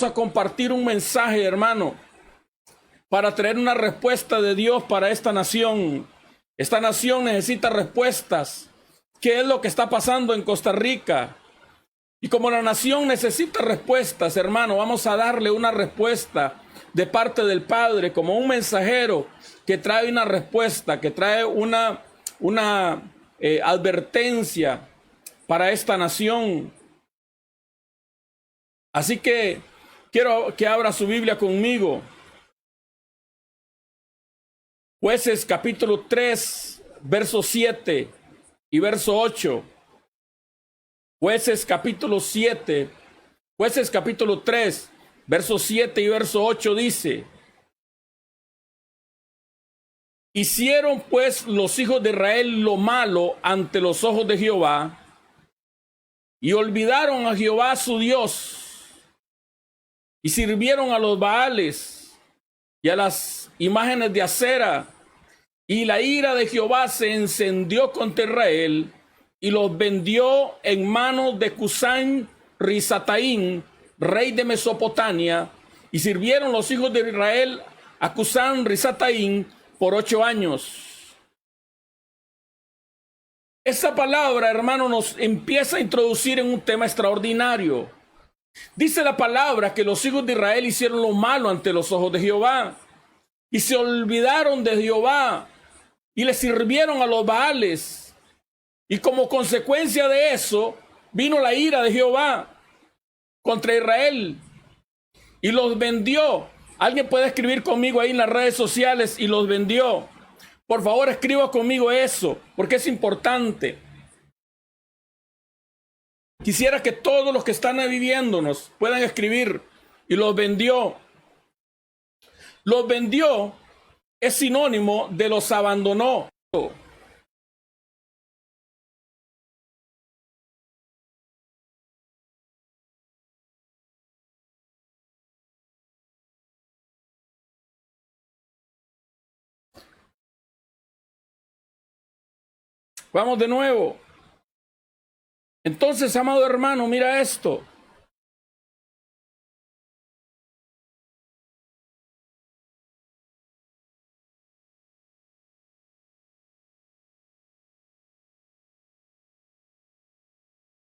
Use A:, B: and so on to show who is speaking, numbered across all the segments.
A: a compartir un mensaje, hermano, para traer una respuesta de Dios para esta nación. Esta nación necesita respuestas. ¿Qué es lo que está pasando en Costa Rica? Y como la nación necesita respuestas, hermano, vamos a darle una respuesta de parte del Padre, como un mensajero que trae una respuesta, que trae una advertencia para esta nación. Así que quiero que abra su Biblia conmigo. Jueces capítulo 3, verso 7 y verso 8. Jueces capítulo 3, verso 7 y verso 8 dice: hicieron pues los hijos de Israel lo malo ante los ojos de Jehová, y olvidaron a Jehová su Dios, y sirvieron a los Baales y a las imágenes de acera, y la ira de Jehová se encendió contra Israel, y los vendió en manos de Cusán Risataín, rey de Mesopotamia, y sirvieron los hijos de Israel a Cusán Risataín por 8 años. Esta palabra, hermano, nos empieza a introducir en un tema extraordinario. Dice la palabra que los hijos de Israel hicieron lo malo ante los ojos de Jehová, y se olvidaron de Jehová, y le sirvieron a los Baales. Y como consecuencia de eso, vino la ira de Jehová contra Israel y los vendió. Alguien puede escribir conmigo ahí en las redes sociales: y los vendió. Por favor, escriba conmigo eso, porque es importante. Quisiera que todos los que están viviéndonos puedan escribir: y los vendió. Los vendió es sinónimo de los abandonó. Vamos de nuevo. Entonces, amado hermano, mira esto.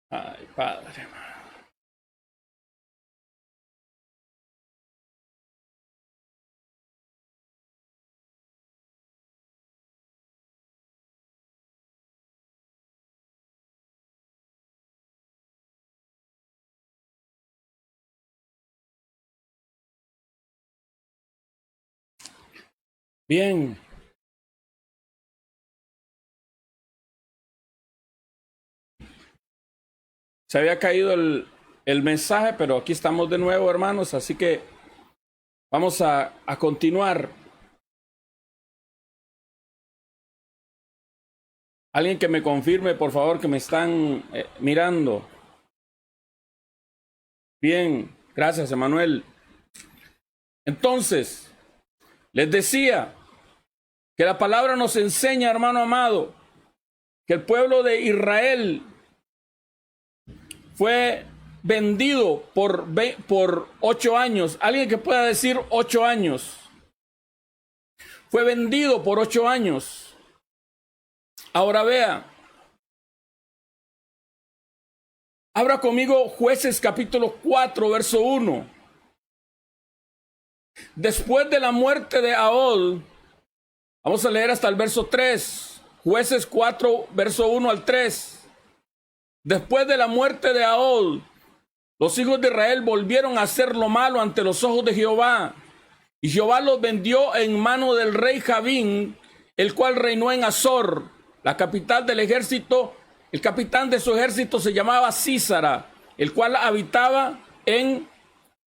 A: Ay, Padre. Bien. Se había caído el mensaje, pero aquí estamos de nuevo, hermanos, así que vamos a continuar. Alguien que me confirme, por favor, que me están mirando. Bien, gracias, Emanuel. Entonces, les decía que la palabra nos enseña, hermano amado, que el pueblo de Israel fue vendido por 8 años. Alguien que pueda decir 8 años. Fue vendido por 8 años. Ahora vea. Abra conmigo Jueces capítulo 4, verso 1. Después de la muerte de Ahol, vamos a leer hasta el verso 3. Jueces 4, verso 1 al 3. Después de la muerte de Ahol, los hijos de Israel volvieron a hacer lo malo ante los ojos de Jehová. Y Jehová los vendió en mano del rey Javín, el cual reinó en Azor, la capital del ejército. El capitán de su ejército se llamaba Sísara, el cual habitaba en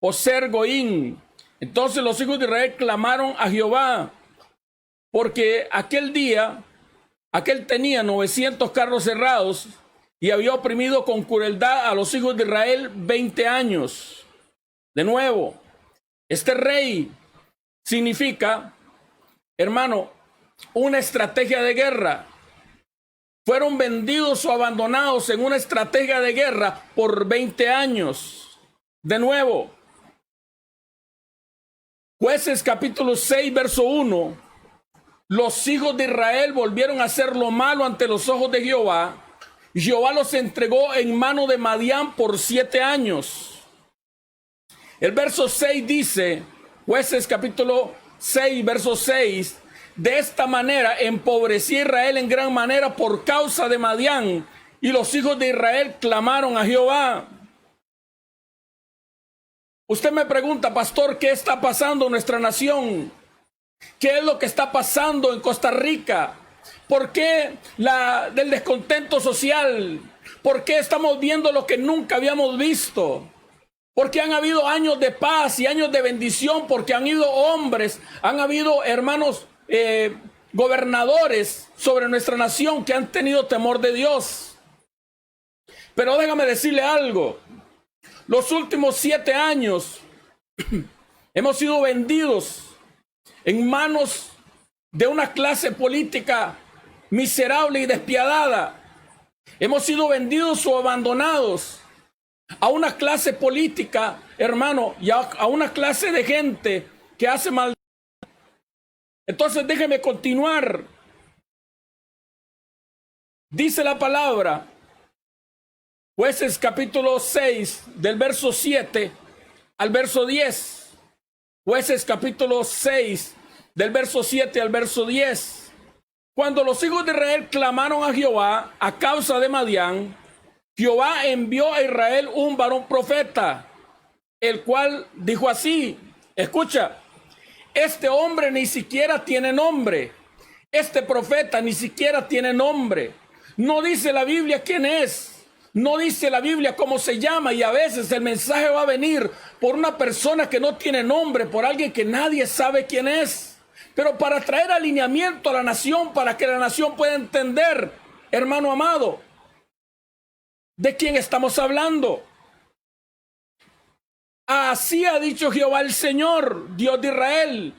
A: Oser Goín. Entonces los hijos de Israel clamaron a Jehová, porque aquel tenía 900 carros cerrados y había oprimido con crueldad a los hijos de Israel 20 años. De nuevo, este rey significa, hermano, una estrategia de guerra. Fueron vendidos o abandonados en una estrategia de guerra por 20 años. De nuevo, Jueces capítulo 6, verso 1. Los hijos de Israel volvieron a hacer lo malo ante los ojos de Jehová. Y Jehová los entregó en mano de Madián por 7 años. El verso 6 dice, Jueces capítulo 6, verso 6. De esta manera empobreció Israel en gran manera por causa de Madián. Y los hijos de Israel clamaron a Jehová. Usted me pregunta, pastor, ¿qué está pasando en nuestra nación? ¿Qué es lo que está pasando en Costa Rica? ¿Por qué del descontento social? ¿Por qué estamos viendo lo que nunca habíamos visto? Porque han habido años de paz y años de bendición, porque han habido hombres, han habido hermanos gobernadores sobre nuestra nación que han tenido temor de Dios. Pero déjame decirle algo. Los últimos 7 años hemos sido vendidos en manos de una clase política miserable y despiadada. Hemos sido vendidos o abandonados a una clase política, hermano, y a una clase de gente que hace mal. Entonces déjeme continuar. Dice la palabra, Jueces capítulo 6, del verso 7 al verso 10. Jueces capítulo 6, del verso 7 al verso 10. Cuando los hijos de Israel clamaron a Jehová a causa de Madián, Jehová envió a Israel un varón profeta, el cual dijo así, escucha, este hombre ni siquiera tiene nombre, este profeta ni siquiera tiene nombre, no dice la Biblia quién es. No dice la Biblia cómo se llama, y a veces el mensaje va a venir por una persona que no tiene nombre, por alguien que nadie sabe quién es. Pero para traer alineamiento a la nación, para que la nación pueda entender, hermano amado, ¿de quién estamos hablando? Así ha dicho Jehová el Señor, Dios de Israel.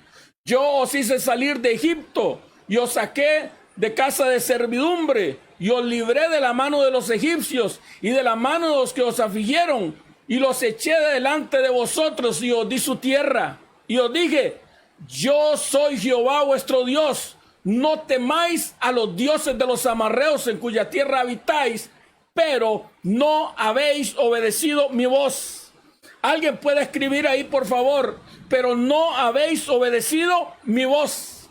A: Yo os hice salir de Egipto y os saqué de casa de servidumbre, y os libré de la mano de los egipcios y de la mano de los que os afligieron, y los eché delante de vosotros y os di su tierra. Y os dije, yo soy Jehová vuestro Dios, no temáis a los dioses de los amorreos en cuya tierra habitáis, pero no habéis obedecido mi voz. Alguien puede escribir ahí, por favor, pero no habéis obedecido mi voz.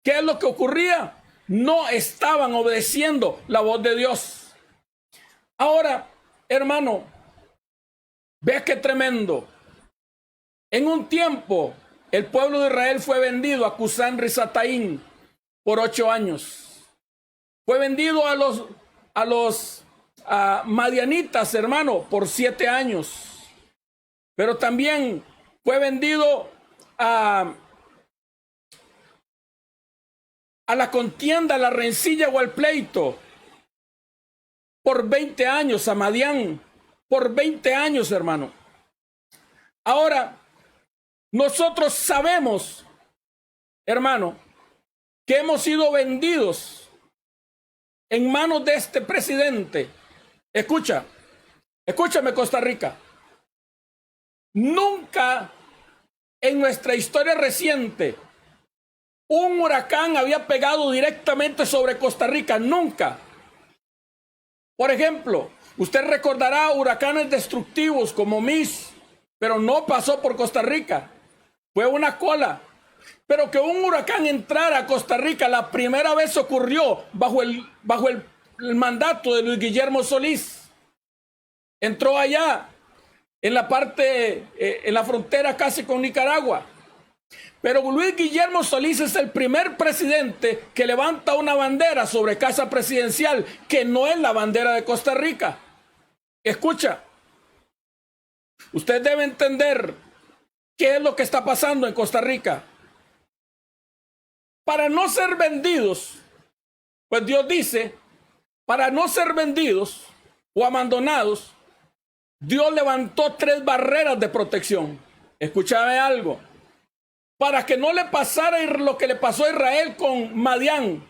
A: ¿Qué es lo que ocurría? No estaban obedeciendo la voz de Dios. Ahora, hermano, vea qué tremendo. En un tiempo, el pueblo de Israel fue vendido a Cusán Risataín por 8 años. Fue vendido a los madianitas, hermano, por 7 años. Pero también fue vendido a la contienda, a la rencilla o al pleito por 20 años, a Madián, por 20 años, hermano. Ahora, nosotros sabemos, hermano, que hemos sido vendidos en manos de este presidente. Escúchame, Costa Rica. Nunca en nuestra historia reciente un huracán había pegado directamente sobre Costa Rica, nunca. Por ejemplo, usted recordará huracanes destructivos como Mis, pero no pasó por Costa Rica. Fue una cola. Pero que un huracán entrara a Costa Rica la primera vez ocurrió bajo el mandato de Luis Guillermo Solís. Entró allá, en la parte, en la frontera casi con Nicaragua. Pero Luis Guillermo Solís es el primer presidente que levanta una bandera sobre Casa Presidencial que no es la bandera de Costa Rica. Escucha, usted debe entender qué es lo que está pasando en Costa Rica. Para no ser vendidos, pues Dios dice, para no ser vendidos o abandonados, Dios levantó 3 barreras de protección. Escúchame algo. Para que no le pasara lo que le pasó a Israel con Madián,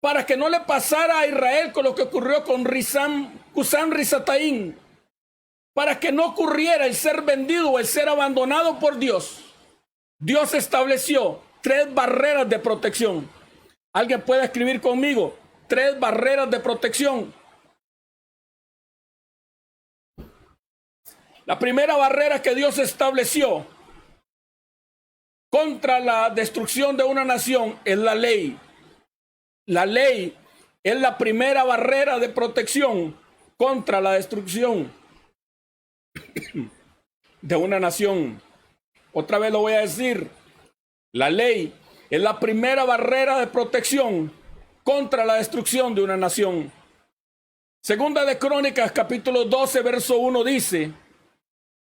A: para que no le pasara a Israel con lo que ocurrió con Cusán Risataín, para que no ocurriera el ser vendido o el ser abandonado por Dios, Dios estableció 3 barreras de protección. ¿Alguien puede escribir conmigo? 3 barreras de protección. La primera barrera que Dios estableció contra la destrucción de una nación es la ley. La ley es la primera barrera de protección contra la destrucción de una nación. Otra vez lo voy a decir. La ley es la primera barrera de protección contra la destrucción de una nación. Segunda de Crónicas, capítulo 12, verso 1 dice: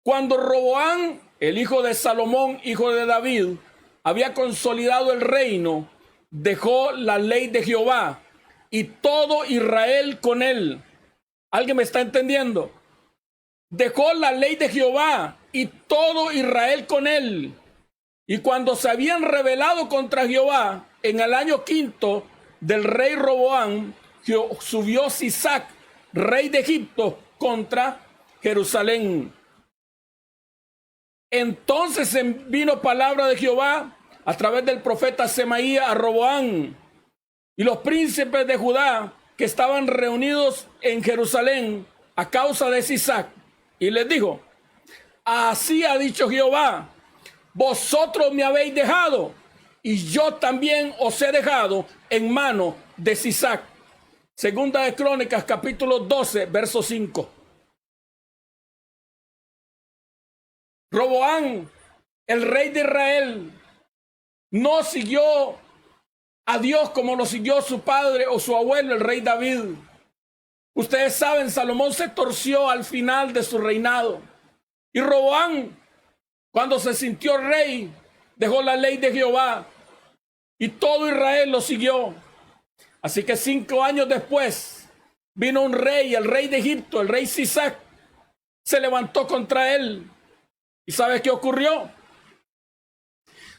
A: cuando Roboam, el hijo de Salomón, hijo de David, había consolidado el reino, dejó la ley de Jehová y todo Israel con él. ¿Alguien me está entendiendo? Dejó la ley de Jehová y todo Israel con él. Y cuando se habían rebelado contra Jehová, en el año 5 del rey Roboam, subió Sisac, rey de Egipto, contra Jerusalén. Entonces vino palabra de Jehová a través del profeta Semaías a Roboam y los príncipes de Judá que estaban reunidos en Jerusalén a causa de Sisac, y les dijo: así ha dicho Jehová, vosotros me habéis dejado y yo también os he dejado en mano de Sisac. Segunda de Crónicas, capítulo 12, verso 5. Roboam, el rey de Israel, no siguió a Dios como lo siguió su padre o su abuelo, el rey David. Ustedes saben, Salomón se torció al final de su reinado. Y Roboam, cuando se sintió rey, dejó la ley de Jehová y todo Israel lo siguió. Así que 5 años después vino un rey, el rey de Egipto, el rey Sisac, se levantó contra él. ¿Y sabes qué ocurrió?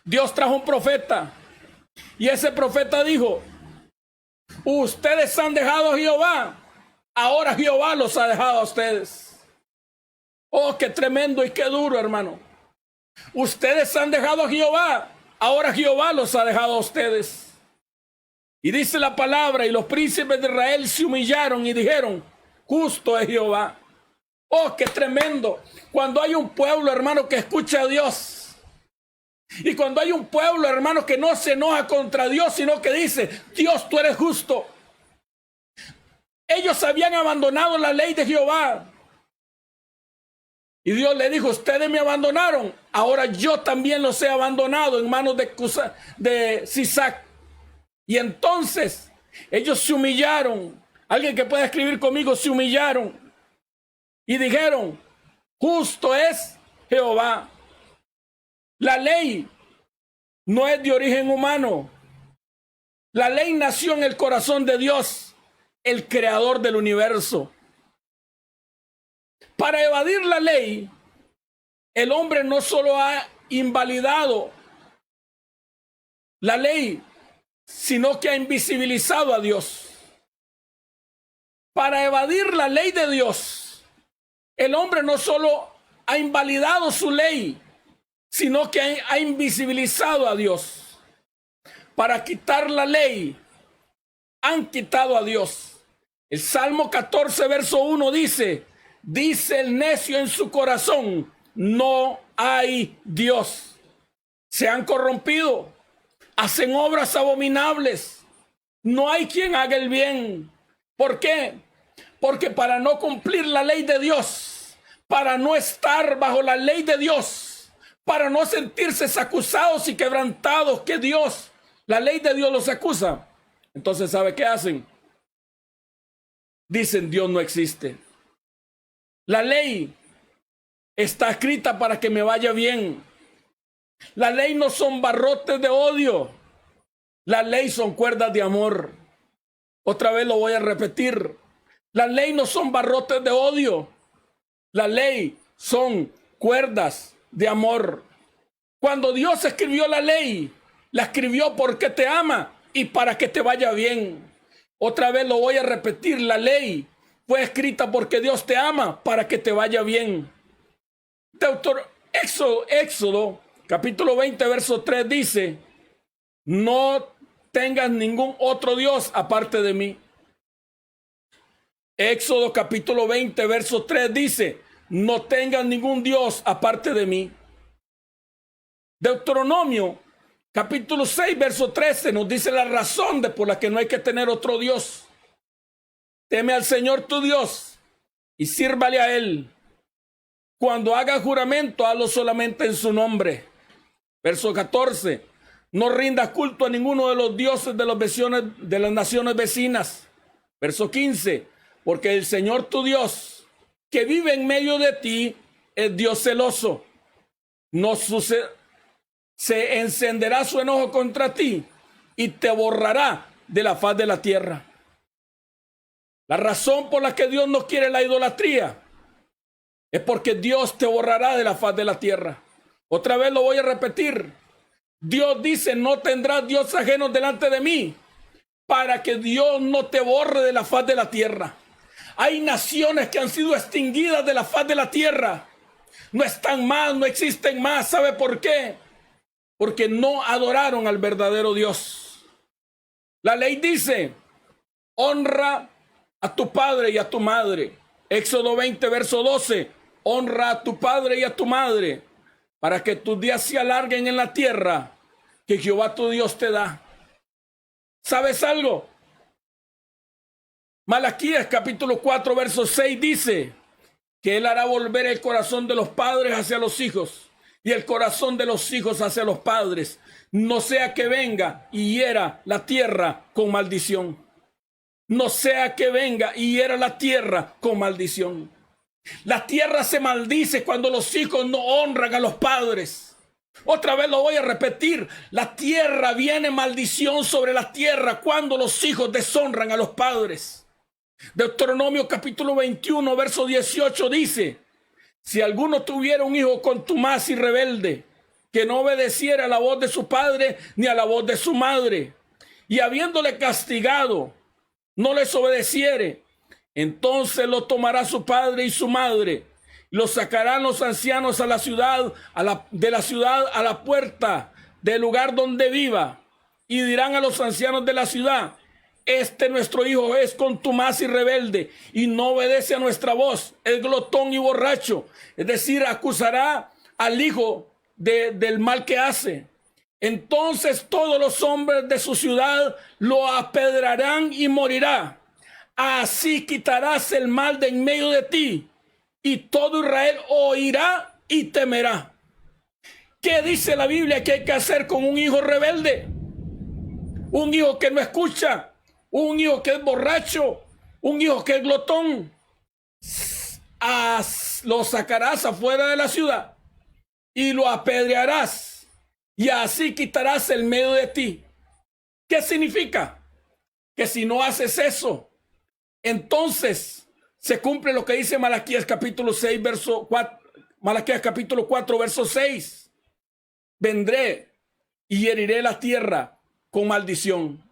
A: Dios trajo un profeta y ese profeta dijo: ustedes han dejado a Jehová, ahora Jehová los ha dejado a ustedes. Oh, qué tremendo y qué duro, hermano. Ustedes han dejado a Jehová, ahora Jehová los ha dejado a ustedes. Y dice la palabra: y los príncipes de Israel se humillaron y dijeron: justo es Jehová. Oh, qué tremendo. Cuando hay un pueblo, hermano, que escucha a Dios. Y cuando hay un pueblo, hermano, que no se enoja contra Dios, sino que dice: Dios, tú eres justo. Ellos habían abandonado la ley de Jehová. Y Dios le dijo: ustedes me abandonaron, ahora yo también los he abandonado en manos de Sisac. Y entonces ellos se humillaron. Alguien que pueda escribir conmigo: se humillaron. Y dijeron: justo es Jehová. La ley no es de origen humano. La ley nació en el corazón de Dios, el creador del universo. Para evadir la ley, el hombre no solo ha invalidado la ley, sino que ha invisibilizado a Dios. Para evadir la ley de Dios, el hombre no solo ha invalidado su ley, sino que ha invisibilizado a Dios. Para quitar la ley, han quitado a Dios. El Salmo 14, verso 1 dice: dice el necio en su corazón, no hay Dios. Se han corrompido, hacen obras abominables. No hay quien haga el bien. ¿Por qué? Porque para no cumplir la ley de Dios, para no estar bajo la ley de Dios, para no sentirse acusados y quebrantados, que Dios, la ley de Dios los acusa. Entonces, ¿sabe qué hacen? Dicen: Dios no existe. La ley está escrita para que me vaya bien. La ley no son barrotes de odio. La ley son cuerdas de amor. Otra vez lo voy a repetir. La ley no son barrotes de odio. La ley son cuerdas de amor. Cuando Dios escribió la ley, la escribió porque te ama y para que te vaya bien. Otra vez lo voy a repetir. La ley fue escrita porque Dios te ama para que te vaya bien. Éxodo, capítulo 20, verso 3 dice, no tengas ningún otro Dios aparte de mí. Éxodo capítulo 20, verso 3 dice, no tengas ningún Dios aparte de mí. Deuteronomio capítulo 6, verso 13 nos dice la razón por la que no hay que tener otro Dios. Teme al Señor tu Dios y sírvale a Él. Cuando haga juramento, hazlo solamente en su nombre. Verso 14. No rindas culto a ninguno de los dioses de las naciones vecinas. Verso 15. Porque el Señor tu Dios, que vive en medio de ti, es Dios celoso. Se encenderá su enojo contra ti y te borrará de la faz de la tierra. La razón por la que Dios no quiere la idolatría es porque Dios te borrará de la faz de la tierra. Otra vez lo voy a repetir. Dios dice, no tendrás dioses ajenos delante de mí, para que Dios no te borre de la faz de la tierra. Hay naciones que han sido extinguidas de la faz de la tierra. No están más, no existen más. ¿Sabe por qué? Porque no adoraron al verdadero Dios. La ley dice, honra a tu padre y a tu madre. Éxodo 20, verso 12. Honra a tu padre y a tu madre, para que tus días se alarguen en la tierra que Jehová tu Dios te da. ¿Sabes algo? Malaquías capítulo 4, verso 6 dice que Él hará volver el corazón de los padres hacia los hijos y el corazón de los hijos hacia los padres, no sea que venga y hiera la tierra con maldición. No sea que venga y hiera la tierra con maldición. La tierra se maldice cuando los hijos no honran a los padres. Otra vez lo voy a repetir. La tierra, viene maldición sobre la tierra cuando los hijos deshonran a los padres. Deuteronomio capítulo 21, verso 18 dice, si alguno tuviera un hijo contumaz y rebelde, que no obedeciera a la voz de su padre ni a la voz de su madre, y habiéndole castigado, no les obedeciere, entonces lo tomará su padre y su madre, y lo sacarán los ancianos a la ciudad, de la ciudad a la puerta del lugar donde viva, y dirán a los ancianos de la ciudad, este nuestro hijo es contumaz y rebelde, y no obedece a nuestra voz, es glotón y borracho. Es decir, acusará al hijo del mal que hace. Entonces todos los hombres de su ciudad lo apedrarán y morirá. Así quitarás el mal de en medio de ti, y todo Israel oirá y temerá. ¿Qué dice la Biblia que hay que hacer con un hijo rebelde? Un hijo que no escucha, un hijo que es borracho, un hijo que es glotón. Lo sacarás afuera de la ciudad y lo apedrearás, y así quitarás el medio de ti. ¿Qué significa? Que si no haces eso, entonces se cumple lo que dice Malaquías capítulo 6, verso 4, Malaquías capítulo 4, verso 6. Vendré y heriré la tierra con maldición.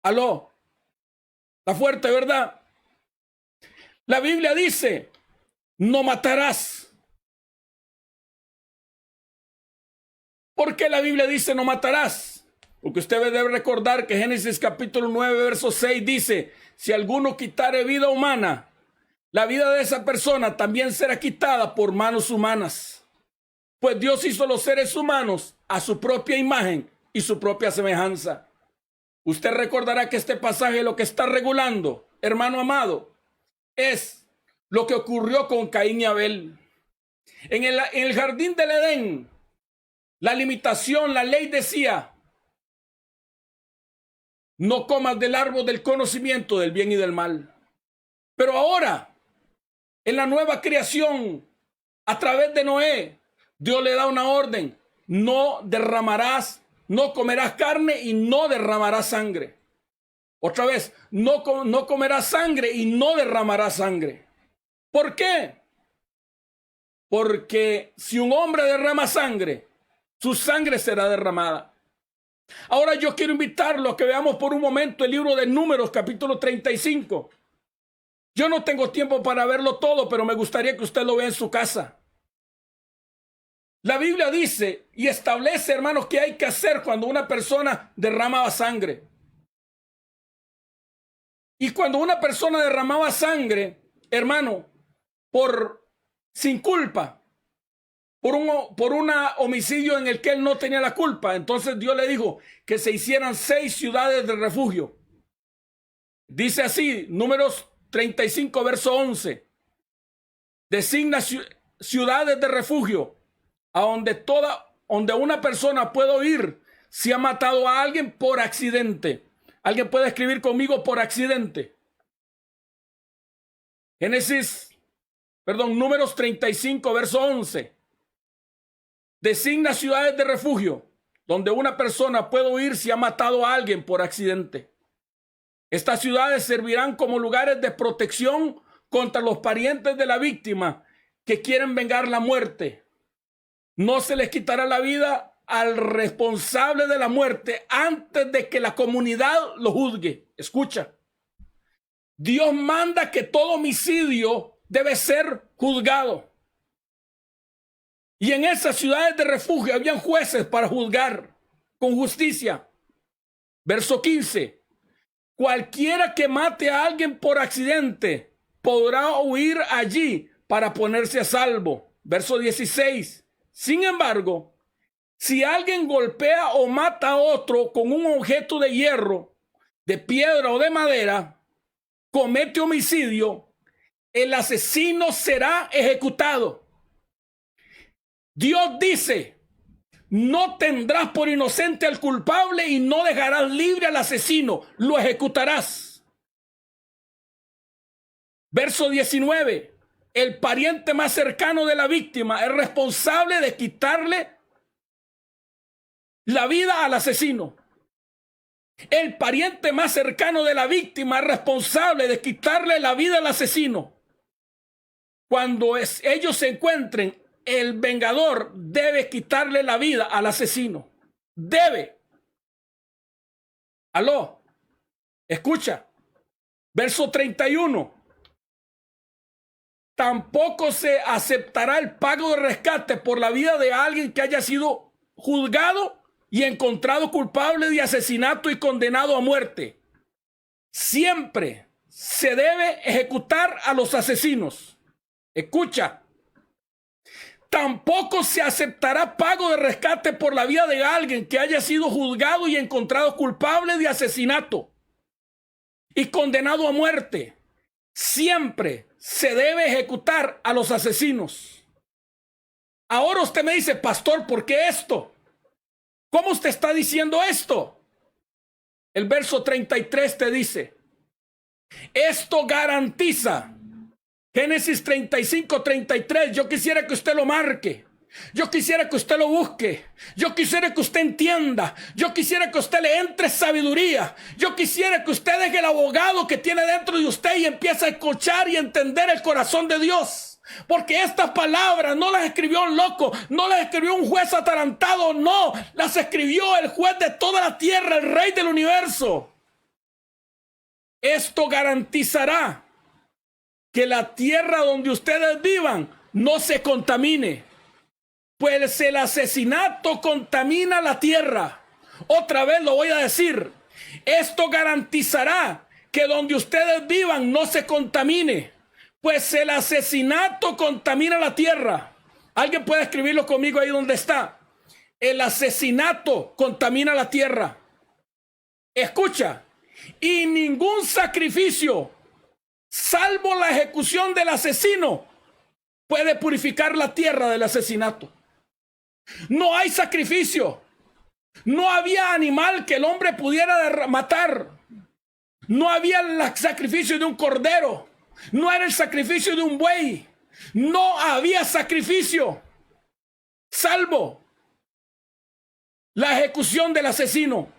A: Aló, está fuerte, ¿verdad? La Biblia dice, no matarás. ¿Por qué la Biblia dice no matarás? Porque usted debe recordar que Génesis capítulo 9, verso 6 dice, si alguno quitare vida humana, la vida de esa persona también será quitada por manos humanas. Pues Dios hizo los seres humanos a su propia imagen y su propia semejanza. Usted recordará que este pasaje lo que está regulando, hermano amado, es lo que ocurrió con Caín y Abel. En el jardín del Edén, la limitación, la ley decía, no comas del árbol del conocimiento del bien y del mal. Pero ahora, en la nueva creación, a través de Noé, Dios le da una orden, no derramarás, no comerás carne y no derramarás sangre. Otra vez, no comerás sangre y no derramarás sangre. ¿Por qué? Porque si un hombre derrama sangre, su sangre será derramada. Ahora yo quiero invitarlo a que veamos por un momento el libro de Números, capítulo 35. Yo no tengo tiempo para verlo todo, pero me gustaría que usted lo vea en su casa. La Biblia dice y establece, hermanos, qué hay que hacer cuando una persona derramaba sangre. Y cuando una persona derramaba sangre, hermano, sin culpa, por un homicidio en el que él no tenía la culpa, entonces Dios le dijo que se hicieran 6 ciudades de refugio. Dice así, Números 35, verso 11. Designa ciudades de refugio a donde una persona puede ir si ha matado a alguien por accidente. ¿Alguien puede escribir conmigo por accidente? Números 35, verso 11. Designa ciudades de refugio donde una persona puede huir si ha matado a alguien por accidente. Estas ciudades servirán como lugares de protección contra los parientes de la víctima que quieren vengar la muerte. No se les quitará la vida al responsable de la muerte antes de que la comunidad lo juzgue. Escucha. Dios manda que todo homicidio debe ser juzgado. Y en esas ciudades de refugio habían jueces para juzgar con justicia. Verso 15. Cualquiera que mate a alguien por accidente podrá huir allí para ponerse a salvo. Verso 16. Sin embargo, si alguien golpea o mata a otro con un objeto de hierro, de piedra o de madera, comete homicidio, el asesino será ejecutado. Dios dice, no tendrás por inocente al culpable y no dejarás libre al asesino, lo ejecutarás. Verso 19. El pariente más cercano de la víctima es responsable de quitarle la vida al asesino. El pariente más cercano de la víctima es responsable de quitarle la vida al asesino. Cuando ellos se encuentren, el vengador debe quitarle la vida al asesino. Debe. Aló. Escucha. Verso 31. Tampoco se aceptará el pago de rescate por la vida de alguien que haya sido juzgado y encontrado culpable de asesinato y condenado a muerte. Siempre se debe ejecutar a los asesinos. Escucha. Tampoco se aceptará pago de rescate por la vida de alguien que haya sido juzgado y encontrado culpable de asesinato y condenado a muerte. Siempre se debe ejecutar a los asesinos. Ahora usted me dice, pastor, ¿por qué esto? ¿Cómo usted está diciendo esto? El verso 33 te dice, esto garantiza. Génesis 35, 33, yo quisiera que usted lo marque. Yo quisiera que usted lo busque. Yo quisiera que usted entienda. Yo quisiera que usted le entre sabiduría. Yo quisiera que usted deje el abogado que tiene dentro de usted y empiece a escuchar y entender el corazón de Dios. Porque estas palabras no las escribió un loco, no las escribió un juez atarantado, no. Las escribió el juez de toda la tierra, el rey del universo. Esto garantizará que la tierra donde ustedes vivan no se contamine, pues el asesinato contamina la tierra. Otra vez lo voy a decir. Esto garantizará que donde ustedes vivan no se contamine, pues el asesinato contamina la tierra. ¿Alguien puede escribirlo conmigo ahí donde está? El asesinato contamina la tierra. Escucha, y ningún sacrificio, salvo la ejecución del asesino, puede purificar la tierra del asesinato. No hay sacrificio. No había animal que el hombre pudiera matar. No había el sacrificio de un cordero. No era el sacrificio de un buey. No había sacrificio, salvo la ejecución del asesino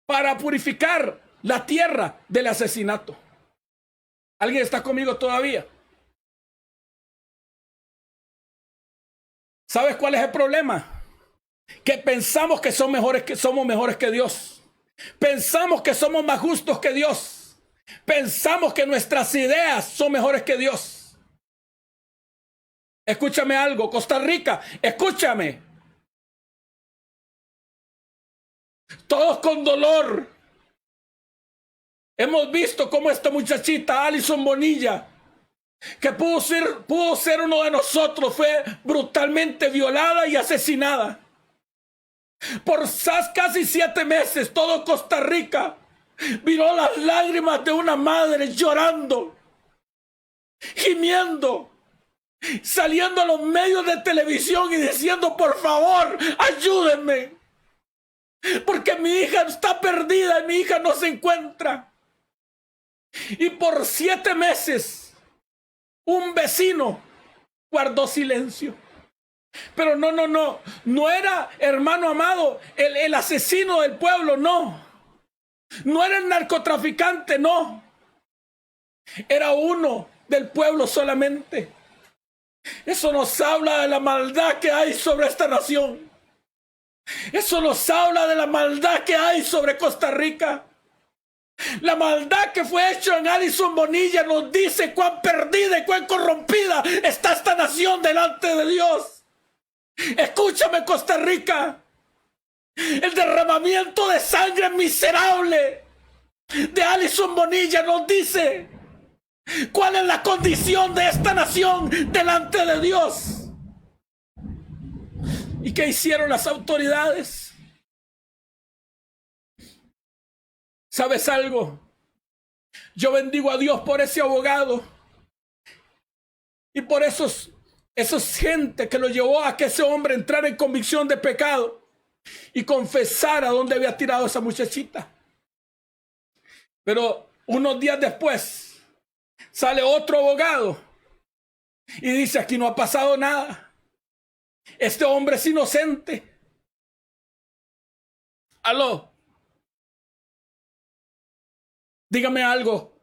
A: para purificar la tierra del asesinato. ¿Alguien está conmigo todavía? ¿Sabes cuál es el problema? Que pensamos que somos mejores que Dios. Pensamos que somos más justos que Dios. Pensamos que nuestras ideas son mejores que Dios. Escúchame algo, Costa Rica, escúchame. Todos con dolor hemos visto cómo esta muchachita, Alison Bonilla, que pudo ser uno de nosotros, fue brutalmente violada y asesinada. Por casi 7 meses, todo Costa Rica vio las lágrimas de una madre llorando, gimiendo, saliendo a los medios de televisión y diciendo: por favor, ayúdenme, porque mi hija está perdida y mi hija no se encuentra. Y por 7 meses, un vecino guardó silencio. Pero no era, hermano amado, el asesino del pueblo, no era el narcotraficante, no, era uno del pueblo solamente. Eso nos habla de la maldad que hay sobre esta nación. Eso nos habla de la maldad que hay sobre Costa Rica. La maldad que fue hecha en Alison Bonilla nos dice cuán perdida y cuán corrompida está esta nación delante de Dios. Escúchame, Costa Rica. El derramamiento de sangre miserable de Alison Bonilla nos dice cuál es la condición de esta nación delante de Dios. ¿Y qué hicieron las autoridades? ¿Sabes algo? Yo bendigo a Dios por ese abogado y por esos gente que lo llevó a que ese hombre entrara en convicción de pecado y confesara dónde había tirado a esa muchachita. Pero unos días después sale otro abogado y dice: aquí no ha pasado nada, este hombre es inocente. Aló, dígame algo.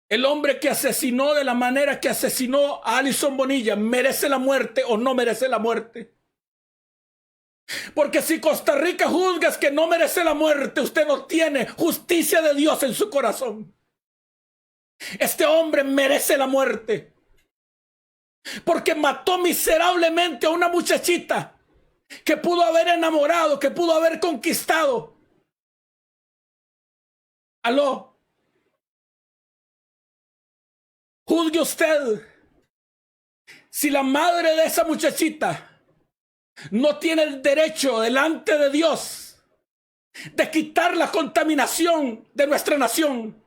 A: ¿El hombre que asesinó de la manera que asesinó a Alison Bonilla merece la muerte o no merece la muerte? Porque si Costa Rica juzga que no merece la muerte, usted no tiene justicia de Dios en su corazón. Este hombre merece la muerte porque mató miserablemente a una muchachita que pudo haber enamorado, que pudo haber conquistado. Aló. Juzgue usted si la madre de esa muchachita no tiene el derecho delante de Dios de quitar la contaminación de nuestra nación.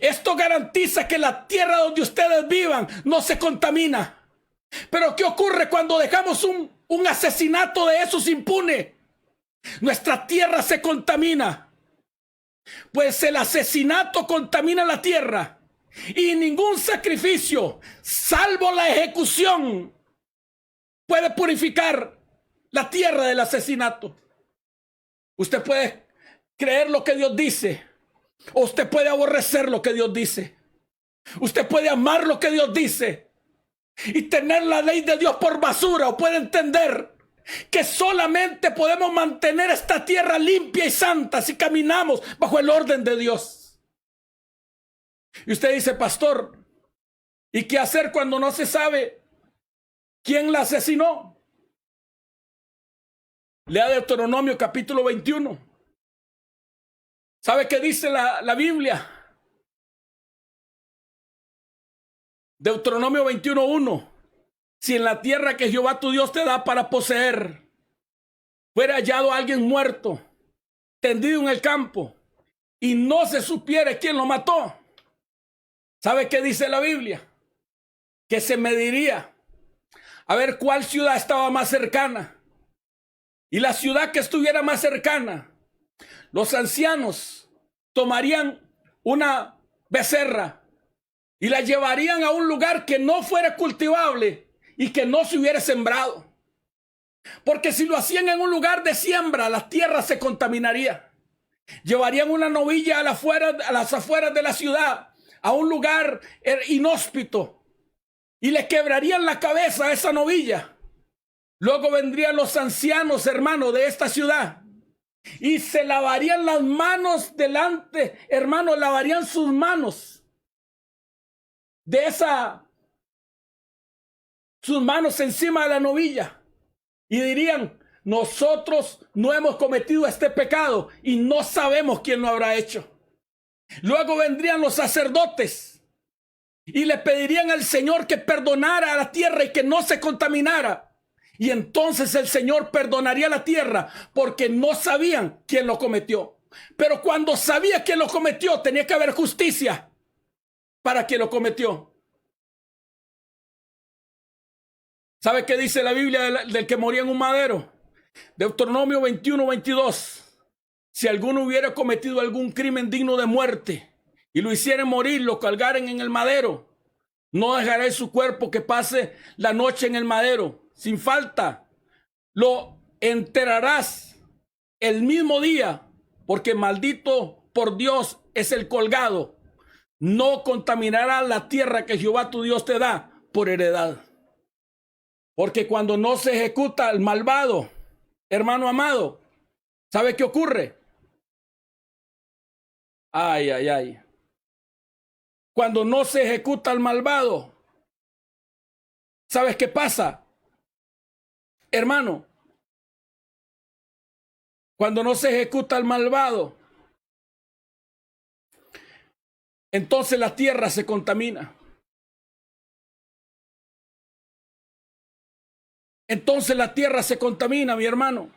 A: Esto garantiza que la tierra donde ustedes vivan no se contamina. Pero ¿qué ocurre cuando dejamos un asesinato de esos impune? Nuestra tierra se contamina. Pues el asesinato contamina la tierra. Y ningún sacrificio, salvo la ejecución, puede purificar la tierra del asesinato. Usted puede creer lo que Dios dice, o usted puede aborrecer lo que Dios dice. Usted puede amar lo que Dios dice y tener la ley de Dios por basura, o puede entender que solamente podemos mantener esta tierra limpia y santa si caminamos bajo el orden de Dios. Y usted dice: pastor, ¿y qué hacer cuando no se sabe quién la asesinó? Lea Deuteronomio capítulo 21. ¿Sabe qué dice la Biblia? Deuteronomio 21:1. Si en la tierra que Jehová tu Dios te da para poseer fuera hallado alguien muerto, tendido en el campo, y no se supiere quién lo mató, ¿sabe qué dice la Biblia? Que se mediría a ver cuál ciudad estaba más cercana. Y la ciudad que estuviera más cercana, los ancianos tomarían una becerra y la llevarían a un lugar que no fuera cultivable y que no se hubiera sembrado. Porque si lo hacían en un lugar de siembra, la tierra se contaminaría. Llevarían una novilla a las afueras de la ciudad, a un lugar inhóspito, y le quebrarían la cabeza a esa novilla. Luego vendrían los ancianos, hermanos, de esta ciudad y se lavarían las manos delante, hermanos, lavarían sus manos de esa sus manos encima de la novilla y dirían: nosotros no hemos cometido este pecado y no sabemos quién lo habrá hecho. Luego vendrían los sacerdotes y le pedirían al Señor que perdonara a la tierra y que no se contaminara. Y entonces el Señor perdonaría la tierra porque no sabían quién lo cometió. Pero cuando sabía quién lo cometió, tenía que haber justicia para quien lo cometió. ¿Sabe qué dice la Biblia del que moría en un madero? Deuteronomio 21:22. Si alguno hubiera cometido algún crimen digno de muerte y lo hicieren morir, lo colgaren en el madero, no dejaré su cuerpo que pase la noche en el madero. Sin falta, lo enterrarás el mismo día, porque maldito por Dios es el colgado. No contaminarás la tierra que Jehová tu Dios te da por heredad. Porque cuando no se ejecuta el malvado, hermano amado, ¿sabe qué ocurre? Ay, ay, ay. Cuando no se ejecuta el malvado, ¿sabes qué pasa? Hermano, cuando no se ejecuta el malvado, entonces la tierra se contamina. Entonces la tierra se contamina, mi hermano.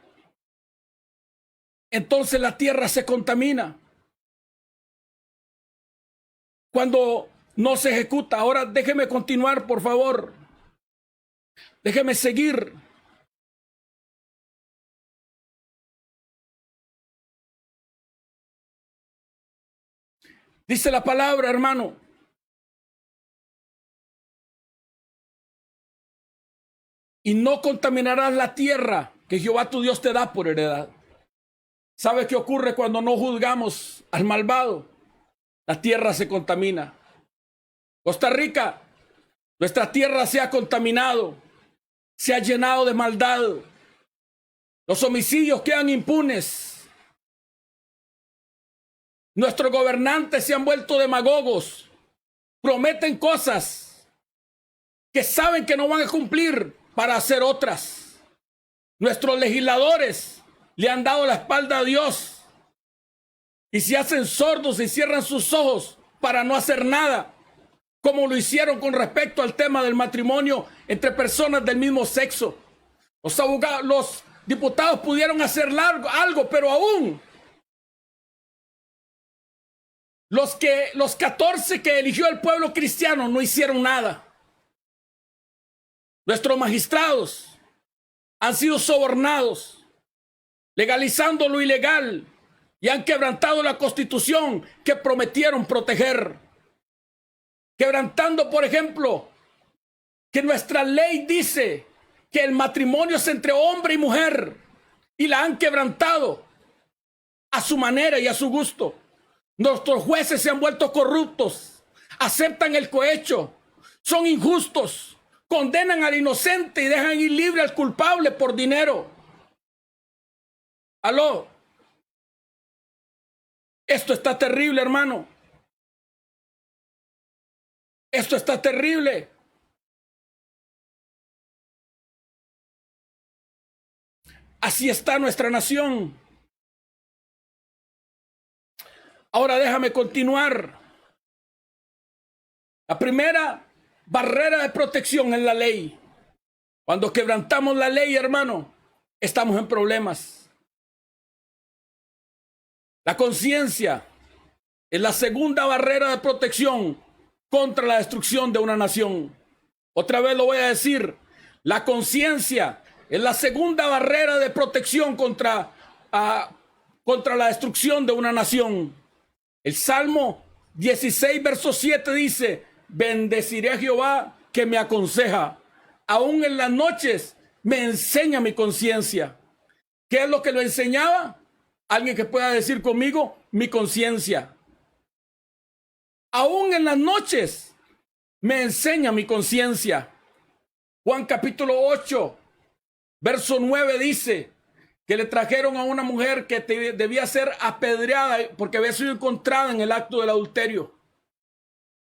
A: Entonces la tierra se contamina. Cuando no se ejecuta. Ahora déjeme continuar, por favor. Déjeme seguir. Dice la palabra, hermano. Y no contaminarás la tierra que Jehová tu Dios te da por heredad. ¿Sabes qué ocurre cuando no juzgamos al malvado? La tierra se contamina. Costa Rica, nuestra tierra se ha contaminado, se ha llenado de maldad. Los homicidios quedan impunes. Nuestros gobernantes se han vuelto demagogos. Prometen cosas que saben que no van a cumplir para hacer otras. Nuestros legisladores le han dado la espalda a Dios y se hacen sordos y cierran sus ojos para no hacer nada, como lo hicieron con respecto al tema del matrimonio entre personas del mismo sexo. Los abogados, los diputados pudieron hacer algo, pero aún los 14 que eligió el pueblo cristiano no hicieron nada. Nuestros magistrados han sido sobornados, legalizando lo ilegal, y han quebrantado la Constitución que prometieron proteger. Quebrantando, por ejemplo, que nuestra ley dice que el matrimonio es entre hombre y mujer, y la han quebrantado a su manera y a su gusto. Nuestros jueces se han vuelto corruptos, aceptan el cohecho, son injustos, condenan al inocente y dejan ir libre al culpable por dinero. Aló. Esto está terrible, hermano. Esto está terrible. Así está nuestra nación. Ahora déjame continuar. La primera barrera de protección es la ley. Cuando quebrantamos la ley, hermano, estamos en problemas. La conciencia es la segunda barrera de protección contra la destrucción de una nación. Otra vez lo voy a decir. La conciencia es la segunda barrera de protección contra la destrucción de una nación. El Salmo 16, verso 7 dice: bendeciré a Jehová que me aconseja. Aún en las noches me enseña mi conciencia. ¿Qué es lo que lo enseñaba? Alguien que pueda decir conmigo: mi conciencia. Aún en las noches me enseña mi conciencia. Juan capítulo 8, verso 9 dice que le trajeron a una mujer que debía ser apedreada porque había sido encontrada en el acto del adulterio.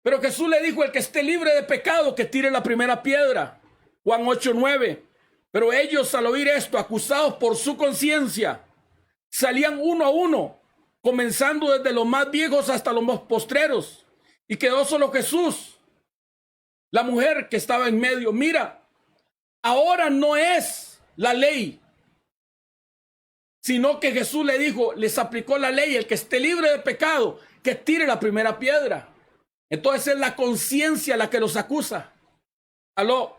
A: Pero Jesús le dijo: el que esté libre de pecado, que tire la primera piedra. Juan 8:9. Pero ellos, al oír esto, acusados por su conciencia, salían uno a uno, comenzando desde los más viejos hasta los más postreros, y quedó solo Jesús, la mujer que estaba en medio. Mira, ahora no es la ley, sino que Jesús le dijo, les aplicó la ley: el que esté libre de pecado, que tire la primera piedra. Entonces es la conciencia la que los acusa. Aló.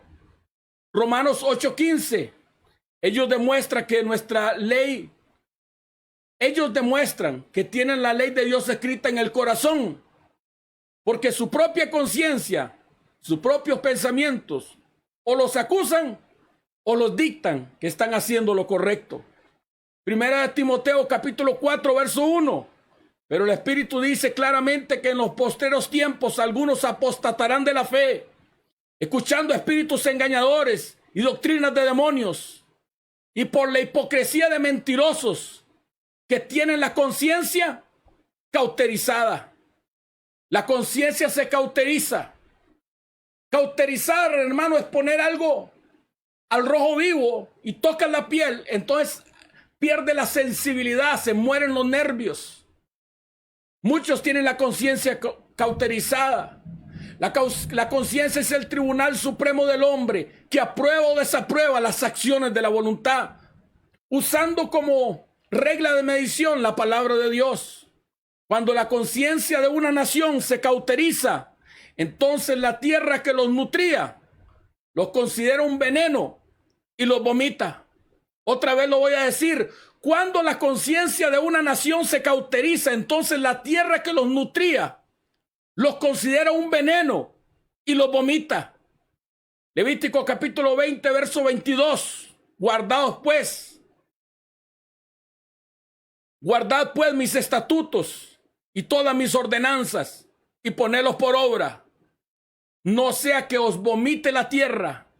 A: Romanos 8:15. Ellos demuestran que nuestra ley, ellos demuestran que tienen la ley de Dios escrita en el corazón, porque su propia conciencia, sus propios pensamientos, o los acusan o los dictan que están haciendo lo correcto. Primera de Timoteo capítulo 4 verso 1. Pero el Espíritu dice claramente que en los postreros tiempos algunos apostatarán de la fe, escuchando espíritus engañadores y doctrinas de demonios, y por la hipocresía de mentirosos que tienen la conciencia cauterizada. La conciencia se cauteriza. Cauterizar, hermano, es poner algo al rojo vivo y toca la piel, entonces pierde la sensibilidad, se mueren los nervios. Muchos tienen la conciencia cauterizada. La conciencia es el tribunal supremo del hombre que aprueba o desaprueba las acciones de la voluntad, usando como regla de medición la palabra de Dios. Cuando la conciencia de una nación se cauteriza, entonces la tierra que los nutría los considera un veneno y los vomita. Otra vez lo voy a decir. Cuando la conciencia de una nación se cauteriza, entonces la tierra que los nutría los considera un veneno y los vomita. Levítico capítulo 20, verso 22. Guardad pues mis estatutos y todas mis ordenanzas y ponedlos por obra. No sea que os vomite la tierra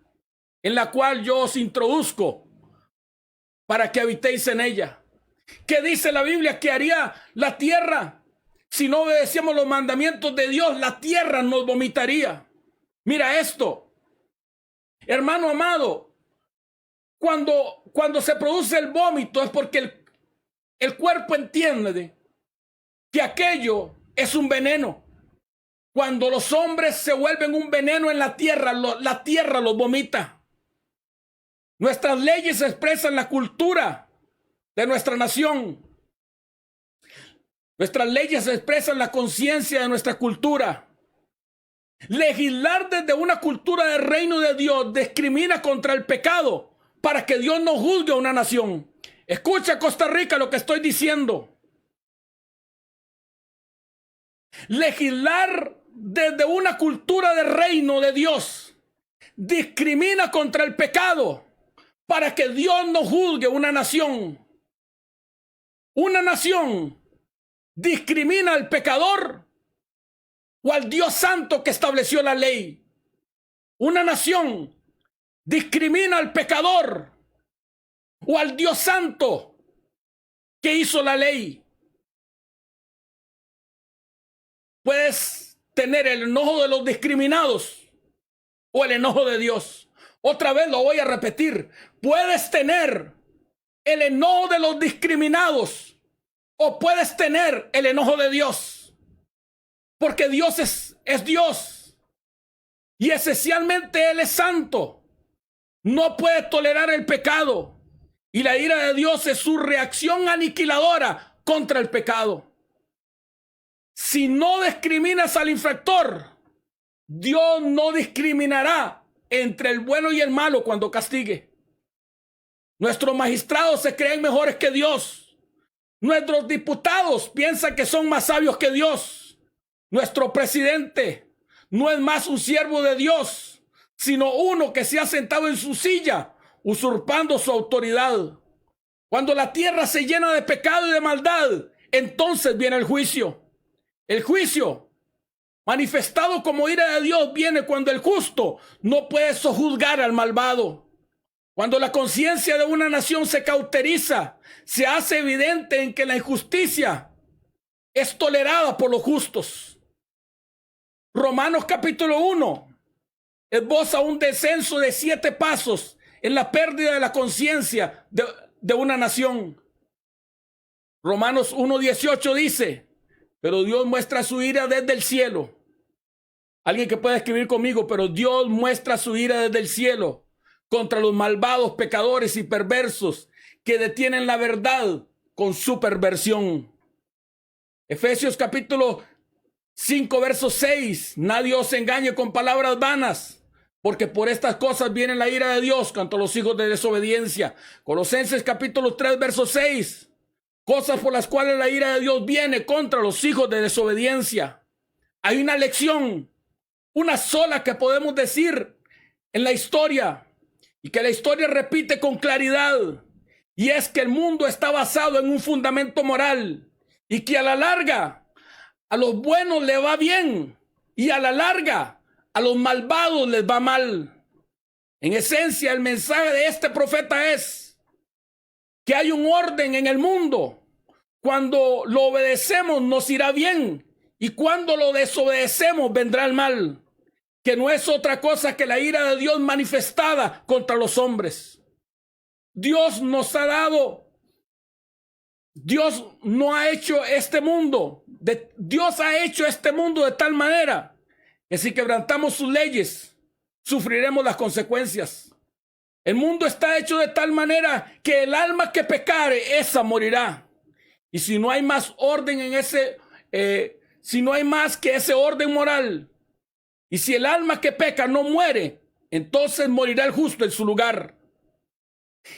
A: en la cual yo os introduzco para que habitéis en ella. ¿Qué dice la Biblia que haría la tierra? Si no obedecíamos los mandamientos de Dios, la tierra nos vomitaría. Mira esto, hermano amado, cuando se produce el vómito es porque el cuerpo entiende que aquello es un veneno. Cuando los hombres se vuelven un veneno en la tierra los vomita. Nuestras leyes expresan la cultura de nuestra nación. Nuestras leyes expresan la conciencia de nuestra cultura. Legislar desde una cultura del reino de Dios discrimina contra el pecado para que Dios no juzgue a una nación. Escucha, Costa Rica, lo que estoy diciendo. Legislar desde una cultura del reino de Dios discrimina contra el pecado para que Dios no juzgue una nación. Una nación discrimina al pecador o al Dios santo que estableció la ley. Una nación discrimina al pecador o al Dios santo que hizo la ley. Puedes tener el enojo de los discriminados o el enojo de Dios. Otra vez lo voy a repetir. Puedes tener el enojo de los discriminados o puedes tener el enojo de Dios. Porque Dios es Dios. Y esencialmente Él es santo. No puede tolerar el pecado. Y la ira de Dios es su reacción aniquiladora contra el pecado. Si no discriminas al infractor, Dios no discriminará entre el bueno y el malo cuando castigue. Nuestros magistrados se creen mejores que Dios. Nuestros diputados piensan que son más sabios que Dios. Nuestro presidente no es más un siervo de Dios, sino uno que se ha sentado en su silla, usurpando su autoridad. Cuando la tierra se llena de pecado y de maldad, entonces viene el juicio. El juicio manifestado como ira de Dios viene cuando el justo no puede sojuzgar al malvado. Cuando la conciencia de una nación se cauteriza, se hace evidente en que la injusticia es tolerada por los justos. Romanos capítulo 1, esboza un descenso de 7 pasos en la pérdida de la conciencia de una nación. Romanos 1:18 dice, pero Dios muestra su ira desde el cielo. Alguien que pueda escribir conmigo, pero Dios muestra su ira desde el cielo contra los malvados pecadores y perversos que detienen la verdad con su perversión. Efesios capítulo 5, verso 6. Nadie os engañe con palabras vanas, porque por estas cosas viene la ira de Dios contra los hijos de desobediencia. Colosenses capítulo 3, verso 6. Cosas por las cuales la ira de Dios viene contra los hijos de desobediencia. Hay una lección, una sola que podemos decir en la historia y que la historia repite con claridad. Y es que el mundo está basado en un fundamento moral y que a la larga a los buenos les va bien y a la larga a los malvados les va mal. En esencia, el mensaje de este profeta es que hay un orden en el mundo. Cuando lo obedecemos nos irá bien y cuando lo desobedecemos vendrá el mal, que no es otra cosa que la ira de Dios manifestada contra los hombres. Dios nos ha dado, Dios no ha hecho este mundo, Dios ha hecho este mundo de tal manera que si quebrantamos sus leyes, sufriremos las consecuencias. El mundo está hecho de tal manera que el alma que pecare, esa morirá. Y si no hay más orden en si no hay más que ese orden moral, y si el alma que peca no muere, entonces morirá el justo en su lugar.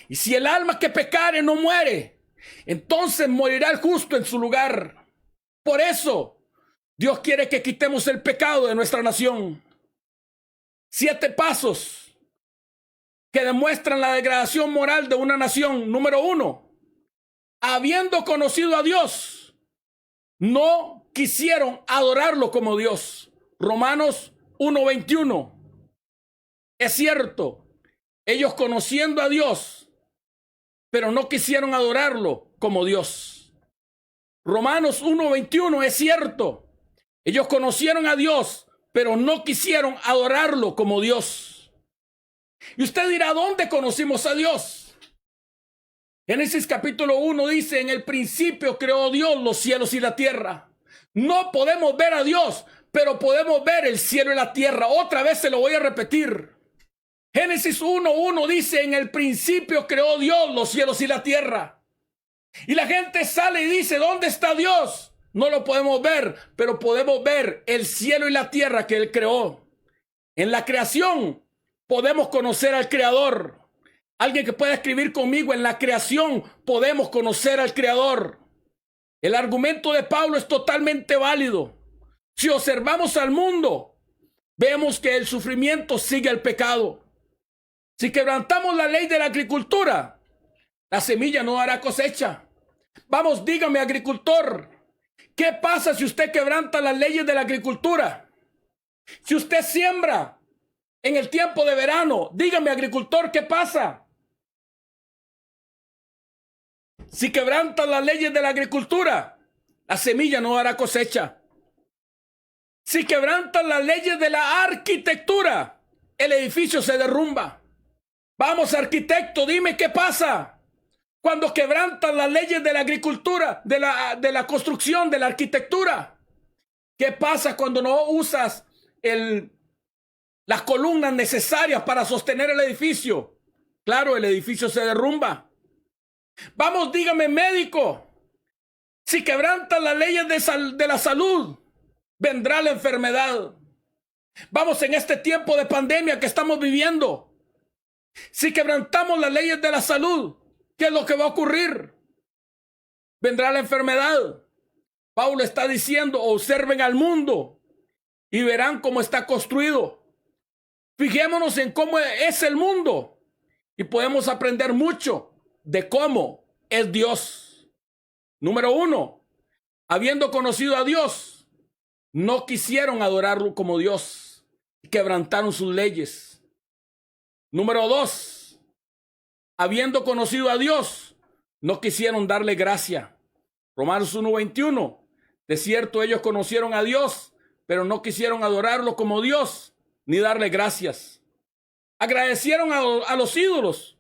A: Y si el alma que pecare no muere, entonces morirá el justo en su lugar. Por eso, Dios quiere que quitemos el pecado de nuestra nación. 7 pasos que demuestran la degradación moral de una nación. Número 1, habiendo conocido a Dios, no quisieron adorarlo como Dios. Romanos 1:21. Es cierto, ellos conociendo a Dios, pero no quisieron adorarlo como Dios. Romanos 1:21 es cierto, ellos conocieron a Dios, pero no quisieron adorarlo como Dios. Y usted dirá, ¿dónde conocimos a Dios? Génesis capítulo 1 dice, en el principio creó Dios los cielos y la tierra. No podemos ver a Dios, pero podemos ver el cielo y la tierra. Otra vez se lo voy a repetir. Génesis 1:1 dice, en el principio creó Dios los cielos y la tierra. Y la gente sale y dice, ¿dónde está Dios? No lo podemos ver, pero podemos ver el cielo y la tierra que Él creó. En la creación podemos conocer al Creador. Alguien que pueda escribir conmigo, en la creación podemos conocer al Creador. El argumento de Pablo es totalmente válido. Si observamos al mundo, vemos que el sufrimiento sigue al pecado. Si quebrantamos la ley de la agricultura, la semilla no dará cosecha. Vamos, dígame, agricultor, ¿qué pasa si usted quebranta las leyes de la agricultura? Si usted siembra en el tiempo de verano, dígame, agricultor, ¿qué pasa? Si quebranta las leyes de la agricultura, la semilla no dará cosecha. Si quebrantan las leyes de la arquitectura, el edificio se derrumba. Vamos, arquitecto, dime qué pasa cuando quebrantan las leyes de la agricultura, de la construcción, de la arquitectura. ¿Qué pasa cuando no usas las columnas necesarias para sostener el edificio? Claro, el edificio se derrumba. Vamos, dígame, médico, si quebrantan las leyes de la salud, vendrá la enfermedad. Vamos, en este tiempo de pandemia que estamos viviendo, si quebrantamos las leyes de la salud, ¿qué es lo que va a ocurrir? Vendrá la enfermedad. Pablo está diciendo, observen al mundo y verán cómo está construido. Fijémonos en cómo es el mundo y podemos aprender mucho de cómo es Dios. Número 1, habiendo conocido a Dios, no quisieron adorarlo como Dios y quebrantaron sus leyes. Número 2, habiendo conocido a Dios, no quisieron darle gracia. Romanos 1:21, de cierto ellos conocieron a Dios, pero no quisieron adorarlo como Dios ni darle gracias. Agradecieron a los ídolos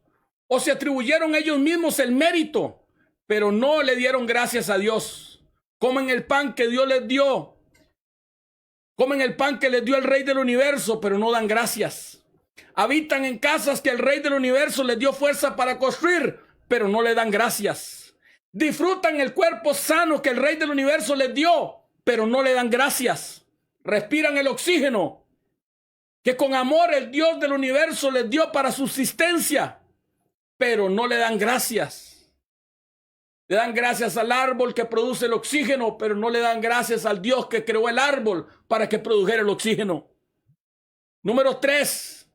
A: o se atribuyeron ellos mismos el mérito, pero no le dieron gracias a Dios. Comen el pan que Dios les dio. Comen el pan que les dio el Rey del Universo, pero no dan gracias. Habitan en casas que el Rey del Universo les dio fuerza para construir, pero no le dan gracias. Disfrutan el cuerpo sano que el Rey del Universo les dio, pero no le dan gracias. Respiran el oxígeno que con amor el Dios del universo les dio para subsistencia, pero no le dan gracias. Le dan gracias al árbol que produce el oxígeno, pero no le dan gracias al Dios que creó el árbol para que produjera el oxígeno. Número 3.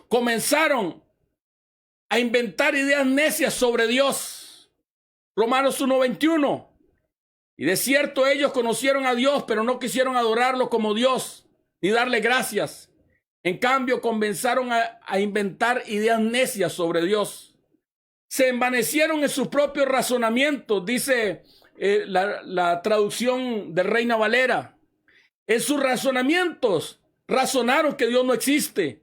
A: Comenzaron a inventar ideas necias sobre Dios. Romanos 1:21. Y de cierto ellos conocieron a Dios, pero no quisieron adorarlo como Dios, ni darle gracias. En cambio, comenzaron a inventar ideas necias sobre Dios. Se envanecieron en sus propios razonamientos, dice la traducción de Reina Valera. En sus razonamientos razonaron que Dios no existe,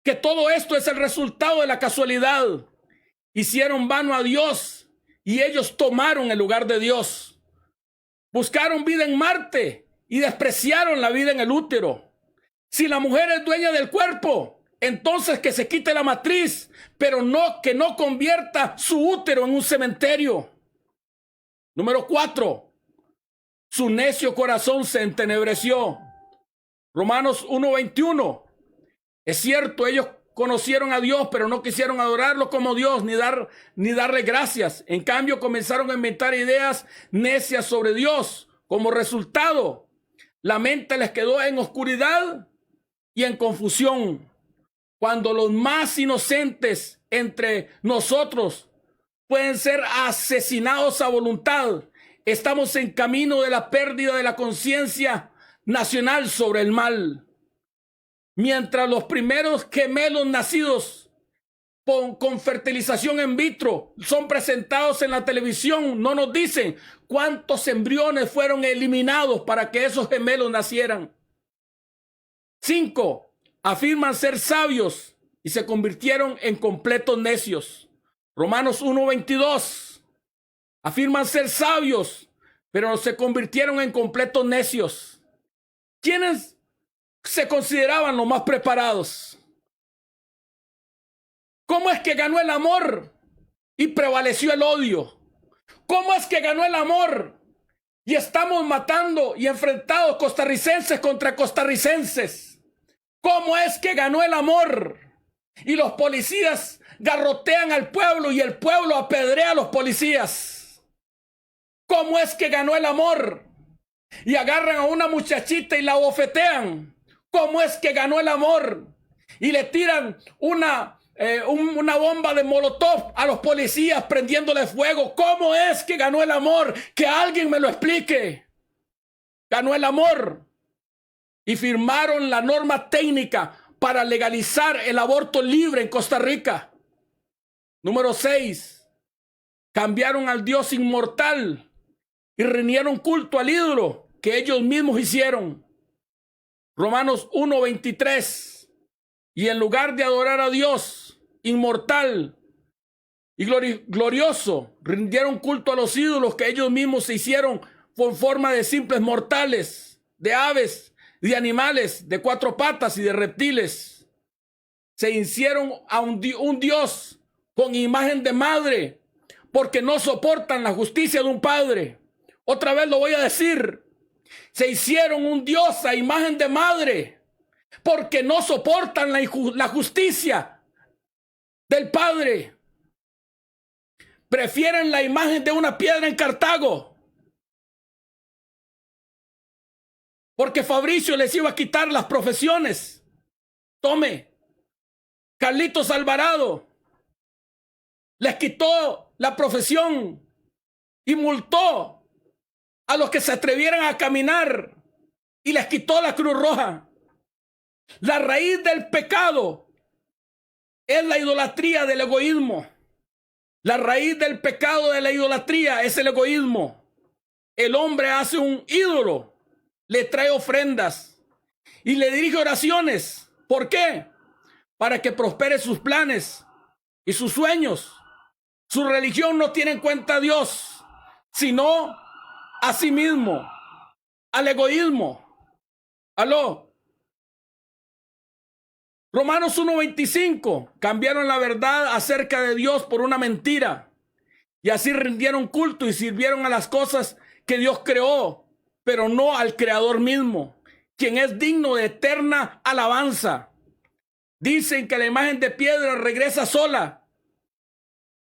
A: que todo esto es el resultado de la casualidad. Hicieron vano a Dios y ellos tomaron el lugar de Dios. Buscaron vida en Marte y despreciaron la vida en el útero. Si la mujer es dueña del cuerpo, entonces que se quite la matriz, pero que no convierta su útero en un cementerio. Número 4. Su necio corazón se entenebreció. Romanos 1:21. Es cierto, ellos conocieron a Dios, pero no quisieron adorarlo como Dios, ni darle gracias. En cambio, comenzaron a inventar ideas necias sobre Dios. Como resultado, la mente les quedó en oscuridad y en confusión. Cuando los más inocentes entre nosotros pueden ser asesinados a voluntad, estamos en camino de la pérdida de la conciencia nacional sobre el mal. Mientras los primeros gemelos nacidos con fertilización in vitro son presentados en la televisión, no nos dicen cuántos embriones fueron eliminados para que esos gemelos nacieran. 5. Afirman ser sabios y se convirtieron en completos necios. Romanos 1:22. Afirman ser sabios, pero se convirtieron en completos necios. ¿Quiénes se consideraban los más preparados? ¿Cómo es que ganó el amor y prevaleció el odio? ¿Cómo es que ganó el amor y estamos matando y enfrentados costarricenses contra costarricenses? ¿Cómo es que ganó el amor y los policías garrotean al pueblo y el pueblo apedrea a los policías? ¿Cómo es que ganó el amor y agarran a una muchachita y la bofetean? ¿Cómo es que ganó el amor y le tiran una bomba de molotov a los policías prendiéndole fuego? ¿Cómo es que ganó el amor? Que alguien me lo explique. Ganó el amor y firmaron la norma técnica para legalizar el aborto libre en Costa Rica. Número 6. Cambiaron al Dios inmortal y rindieron culto al ídolo que ellos mismos hicieron. Romanos 1:23. Y en lugar de adorar a Dios inmortal y glorioso, rindieron culto a los ídolos que ellos mismos se hicieron con forma de simples mortales, de aves, de animales, de 4 patas y de reptiles. Se hicieron a un Dios con imagen de madre, porque no soportan la justicia de un padre. Otra vez lo voy a decir. Se hicieron un Dios a imagen de madre, porque no soportan la justicia del padre. Prefieren la imagen de una piedra en Cartago, porque Fabricio les iba a quitar las profesiones. Tome. Carlitos Alvarado les quitó la profesión y multó a los que se atrevieran a caminar y les quitó la Cruz Roja. La raíz del pecado es la idolatría del egoísmo. La raíz del pecado de la idolatría es el egoísmo. El hombre hace un ídolo, le trae ofrendas y le dirige oraciones. ¿Por qué? Para que prospere sus planes y sus sueños. Su religión no tiene en cuenta a Dios, sino a sí mismo, al egoísmo. Aló. Romanos 1:25. Cambiaron la verdad acerca de Dios por una mentira. Y así rindieron culto y sirvieron a las cosas que Dios creó, pero no al Creador mismo, quien es digno de eterna alabanza. Dicen que la imagen de piedra regresa sola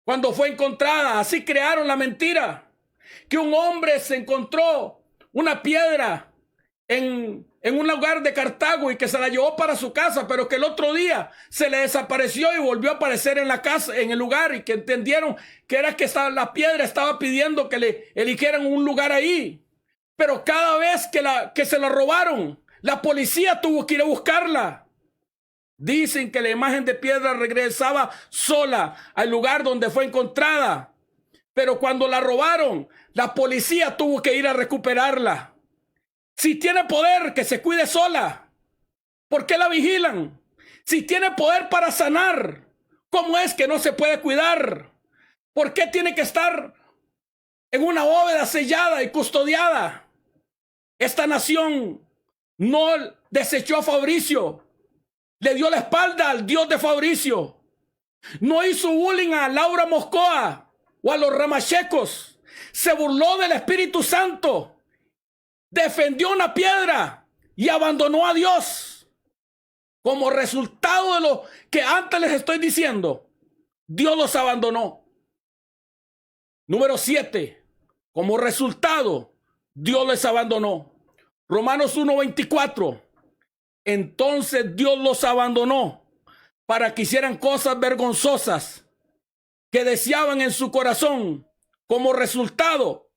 A: cuando fue encontrada. Así crearon la mentira, que un hombre se encontró una piedra en un lugar de Cartago y que se la llevó para su casa, pero que el otro día se le desapareció y volvió a aparecer en la casa, en el lugar, y que entendieron que era que la piedra estaba pidiendo que le eligieran un lugar ahí. Pero cada vez que se la robaron, la policía tuvo que ir a buscarla. Dicen que la imagen de piedra regresaba sola al lugar donde fue encontrada, pero cuando la robaron, la policía tuvo que ir a recuperarla. Si tiene poder, que se cuide sola. ¿Por qué la vigilan? Si tiene poder para sanar, ¿cómo es que no se puede cuidar? ¿Por qué tiene que estar en una bóveda sellada y custodiada? Esta nación no desechó a Fabricio, le dio la espalda al Dios de Fabricio. No hizo bullying a Laura Moscoa o a los ramachecos. Se burló del Espíritu Santo. Defendió una piedra y abandonó a Dios. Como resultado de lo que antes les estoy diciendo, Dios los abandonó. Número 7. Como resultado, Dios les abandonó. Romanos 1:24. Entonces Dios los abandonó para que hicieran cosas vergonzosas que deseaban en su corazón. Como resultado,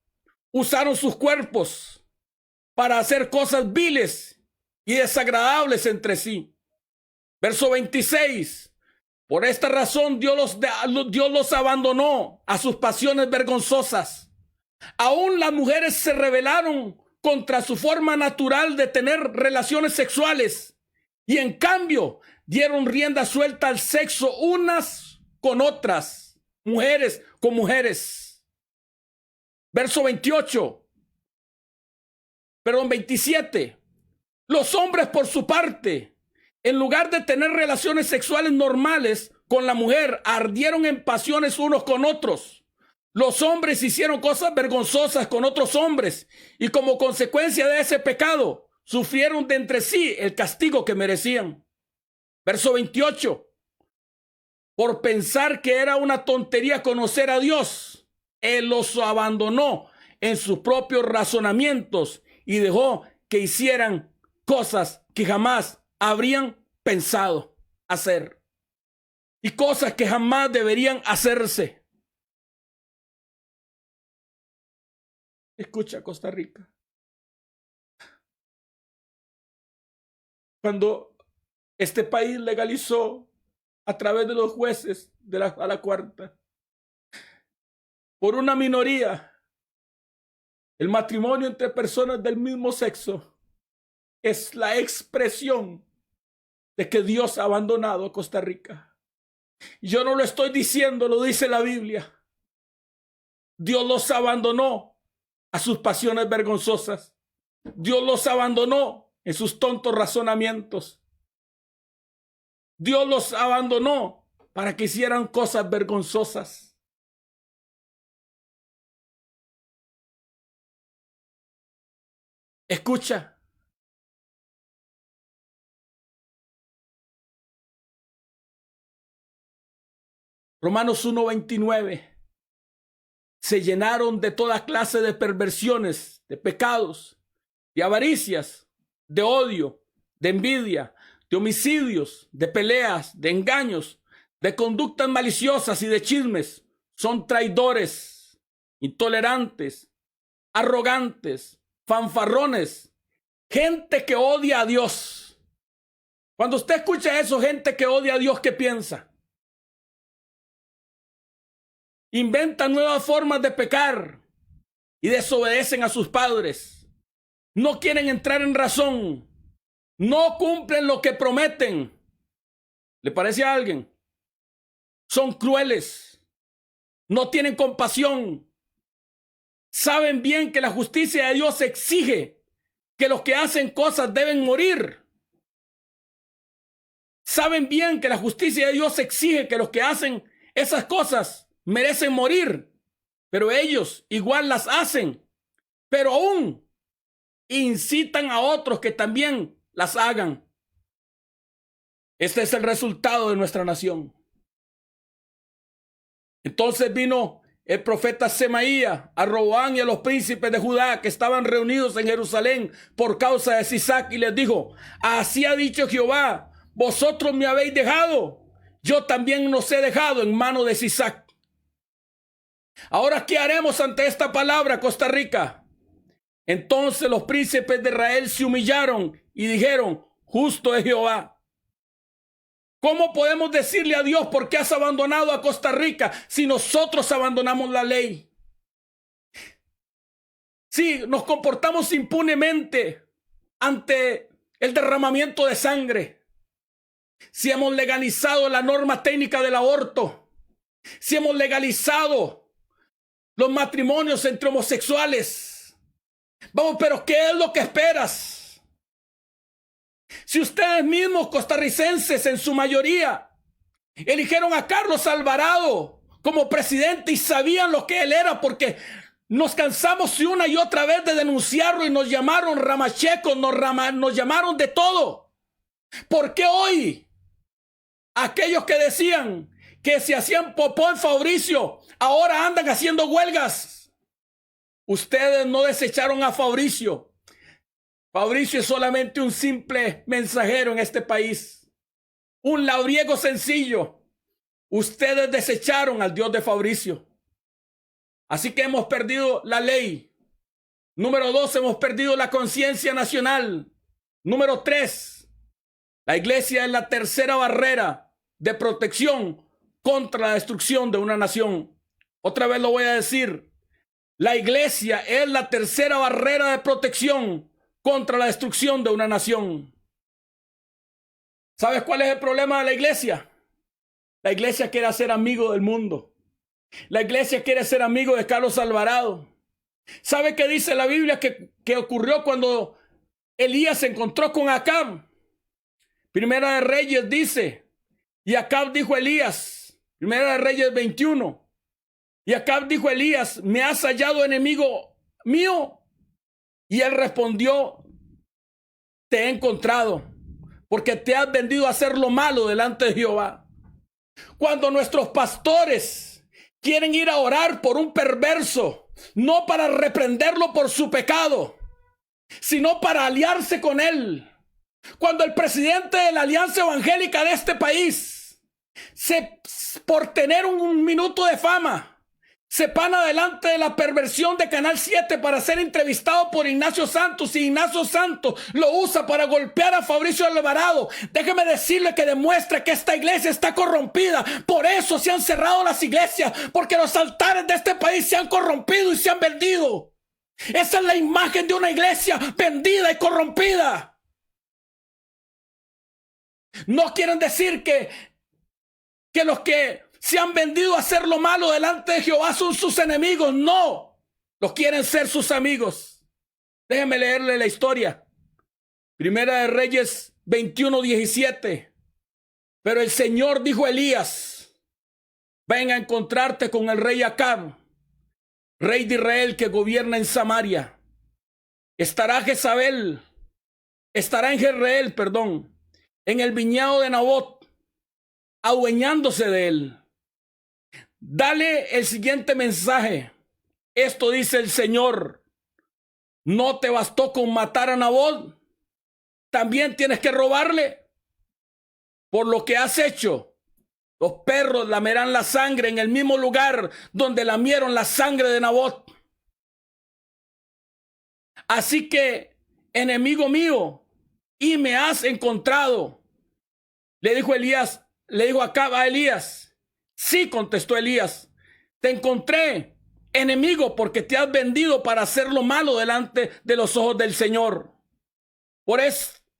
A: usaron sus cuerpos para hacer cosas viles y desagradables entre sí. Verso 26. Por esta razón Dios los abandonó a sus pasiones vergonzosas. Aún las mujeres se rebelaron contra su forma natural de tener relaciones sexuales y en cambio dieron rienda suelta al sexo unas con otras, mujeres con mujeres. Verso 27. Los hombres, por su parte, en lugar de tener relaciones sexuales normales con la mujer, ardieron en pasiones unos con otros. Los hombres hicieron cosas vergonzosas con otros hombres y como consecuencia de ese pecado, sufrieron de entre sí el castigo que merecían. Verso 28. Por pensar que era una tontería conocer a Dios, Él los abandonó en sus propios razonamientos y dejó que hicieran cosas que jamás habrían pensado hacer y cosas que jamás deberían hacerse. Escucha, Costa Rica. Cuando este país legalizó a través de los jueces a la cuarta, por una minoría, el matrimonio entre personas del mismo sexo es la expresión de que Dios ha abandonado a Costa Rica. Yo no lo estoy diciendo, lo dice la Biblia. Dios los abandonó a sus pasiones vergonzosas. Dios los abandonó en sus tontos razonamientos. Dios los abandonó para que hicieran cosas vergonzosas. Escucha. Romanos 1:29. Se llenaron de toda clase de perversiones, de pecados, de avaricias, de odio, de envidia, de homicidios, de peleas, de engaños, de conductas maliciosas y de chismes. Son traidores, intolerantes, arrogantes, fanfarrones, gente que odia a Dios. Cuando usted escucha eso, gente que odia a Dios, ¿qué piensa? Inventan nuevas formas de pecar y desobedecen a sus padres. No quieren entrar en razón. No cumplen lo que prometen. ¿Le parece a alguien? Son crueles. No tienen compasión. Saben bien que la justicia de Dios exige que los que hacen cosas deben morir. Saben bien que la justicia de Dios exige que los que hacen esas cosas merecen morir. Pero ellos igual las hacen. Pero aún incitan a otros que también las hagan. Este es el resultado de nuestra nación. Entonces vino el profeta Semaías a Roboam y a los príncipes de Judá que estaban reunidos en Jerusalén por causa de Sisac y les dijo: así ha dicho Jehová, vosotros me habéis dejado, yo también nos he dejado en mano de Sisac. Ahora, ¿qué haremos ante esta palabra, Costa Rica? Entonces los príncipes de Israel se humillaron y dijeron: justo es Jehová. ¿Cómo podemos decirle a Dios por qué has abandonado a Costa Rica si nosotros abandonamos la ley? Si nos comportamos impunemente ante el derramamiento de sangre, si hemos legalizado la norma técnica del aborto, si hemos legalizado los matrimonios entre homosexuales, vamos, pero ¿qué es lo que esperas? Si ustedes mismos, costarricenses, en su mayoría, eligieron a Carlos Alvarado como presidente y sabían lo que él era, porque nos cansamos una y otra vez de denunciarlo y nos llamaron ramachecos, nos llamaron de todo. ¿Por qué hoy aquellos que decían que se hacían popó en Fabricio ahora andan haciendo huelgas? Ustedes no desecharon a Fabricio. Fabricio es solamente un simple mensajero en este país, un labriego sencillo. Ustedes desecharon al Dios de Fabricio. Así que hemos perdido la ley. Número 2, hemos perdido la conciencia nacional. Número 3, la iglesia es la tercera barrera de protección contra la destrucción de una nación. Otra vez lo voy a decir. La iglesia es la tercera barrera de protección contra la destrucción de una nación. ¿Sabes cuál es el problema de la iglesia? La iglesia quiere ser amigo del mundo. La iglesia quiere ser amigo de Carlos Alvarado. ¿Sabe qué dice la Biblia que ocurrió cuando Elías se encontró con Acab? Primera de Reyes dice, y Acab dijo a Elías, Primera de Reyes 21, y Acab dijo a Elías: ¿me has hallado enemigo mío? Y él respondió: te he encontrado, porque te has vendido a hacer lo malo delante de Jehová. Cuando nuestros pastores quieren ir a orar por un perverso, no para reprenderlo por su pecado, sino para aliarse con él. Cuando el presidente de la Alianza Evangélica de este país, por tener un minuto de fama, se pana delante de la perversión de Canal 7 para ser entrevistado por Ignacio Santos, y Ignacio Santos lo usa para golpear a Fabricio Alvarado, déjeme decirle que demuestra que esta iglesia está corrompida. Por eso se han cerrado las iglesias, porque los altares de este país se han corrompido y se han vendido. Esa es la imagen de una iglesia vendida y corrompida. No quieren decir que los que se han vendido a hacer lo malo delante de Jehová son sus enemigos. No, los quieren ser sus amigos. Déjenme leerle la historia. Primera de Reyes 21:17. Pero el Señor dijo a Elías: ven a encontrarte con el rey Acab, rey de Israel, que gobierna en Samaria. Estará en Jezreel, en el viñedo de Nabot, adueñándose de él. Dale el siguiente mensaje. Esto dice el Señor: ¿no te bastó con matar a Nabot? ¿También tienes que robarle? Por lo que has hecho, los perros lamerán la sangre en el mismo lugar donde lamieron la sangre de Nabot. Así que, enemigo mío, y me has encontrado. Le dijo Acab a Elías. Sí, contestó Elías, te encontré, enemigo, porque te has vendido para hacer lo malo delante de los ojos del Señor.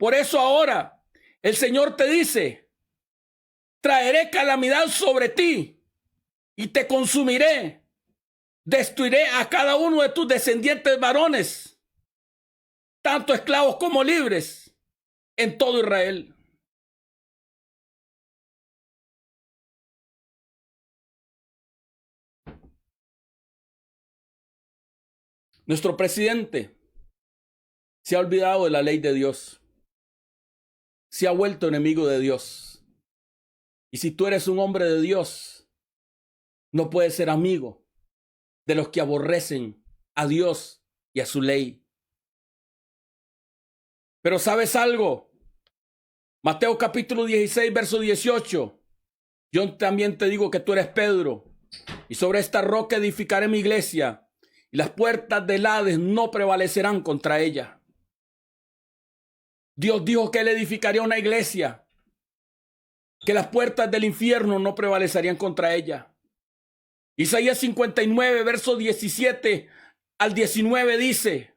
A: Por eso ahora el Señor te dice, traeré calamidad sobre ti y te consumiré. Destruiré a cada uno de tus descendientes varones, tanto esclavos como libres, en todo Israel. Nuestro presidente se ha olvidado de la ley de Dios. Se ha vuelto enemigo de Dios. Y si tú eres un hombre de Dios, no puedes ser amigo de los que aborrecen a Dios y a su ley. Pero ¿sabes algo? Mateo capítulo 16, verso 18. Yo también te digo que tú eres Pedro, y sobre esta roca edificaré mi iglesia, y las puertas del Hades no prevalecerán contra ella. Dios dijo que Él edificaría una iglesia, que las puertas del infierno no prevalecerían contra ella. Isaías 59, verso 17 al 19 dice,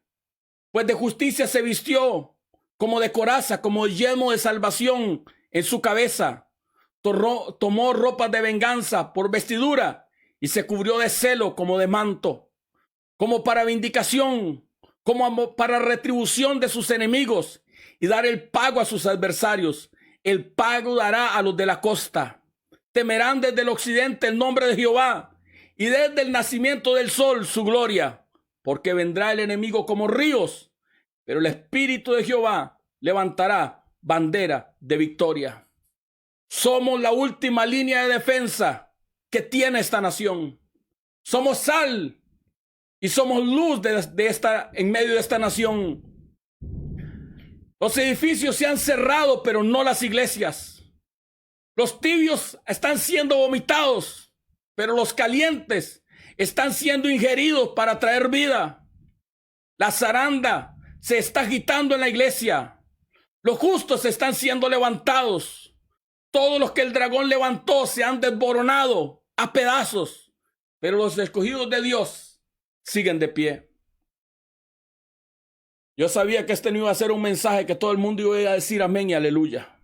A: pues de justicia se vistió, como de coraza, como yelmo de salvación en su cabeza. Tomó ropas de venganza por vestidura y se cubrió de celo como de manto, como para vindicación, como para retribución de sus enemigos y dar el pago a sus adversarios. El pago dará a los de la costa. Temerán desde el occidente el nombre de Jehová y desde el nacimiento del sol su gloria, porque vendrá el enemigo como ríos, pero el Espíritu de Jehová levantará bandera de victoria. Somos la última línea de defensa que tiene esta nación. Somos sal y somos luz en medio de esta nación. Los edificios se han cerrado, pero no las iglesias. Los tibios están siendo vomitados, pero los calientes están siendo ingeridos para traer vida. La zaranda se está agitando en la iglesia. Los justos están siendo levantados. Todos los que el dragón levantó se han desboronado a pedazos, pero los escogidos de Dios siguen de pie. Yo sabía que este no iba a ser un mensaje que todo el mundo iba a decir amén y aleluya.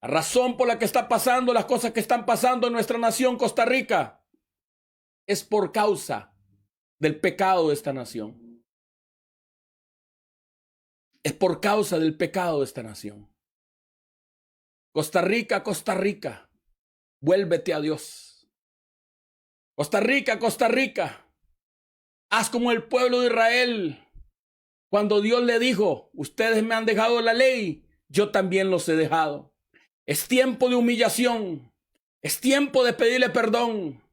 A: La razón por la que está pasando las cosas que están pasando en nuestra nación, Costa Rica, es por causa del pecado de esta nación. Es por causa del pecado de esta nación. Costa Rica, Costa Rica, vuélvete a Dios. Costa Rica, haz como el pueblo de Israel. Cuando Dios le dijo, ustedes me han dejado la ley, yo también los he dejado. Es tiempo de humillación. Es tiempo de pedirle perdón.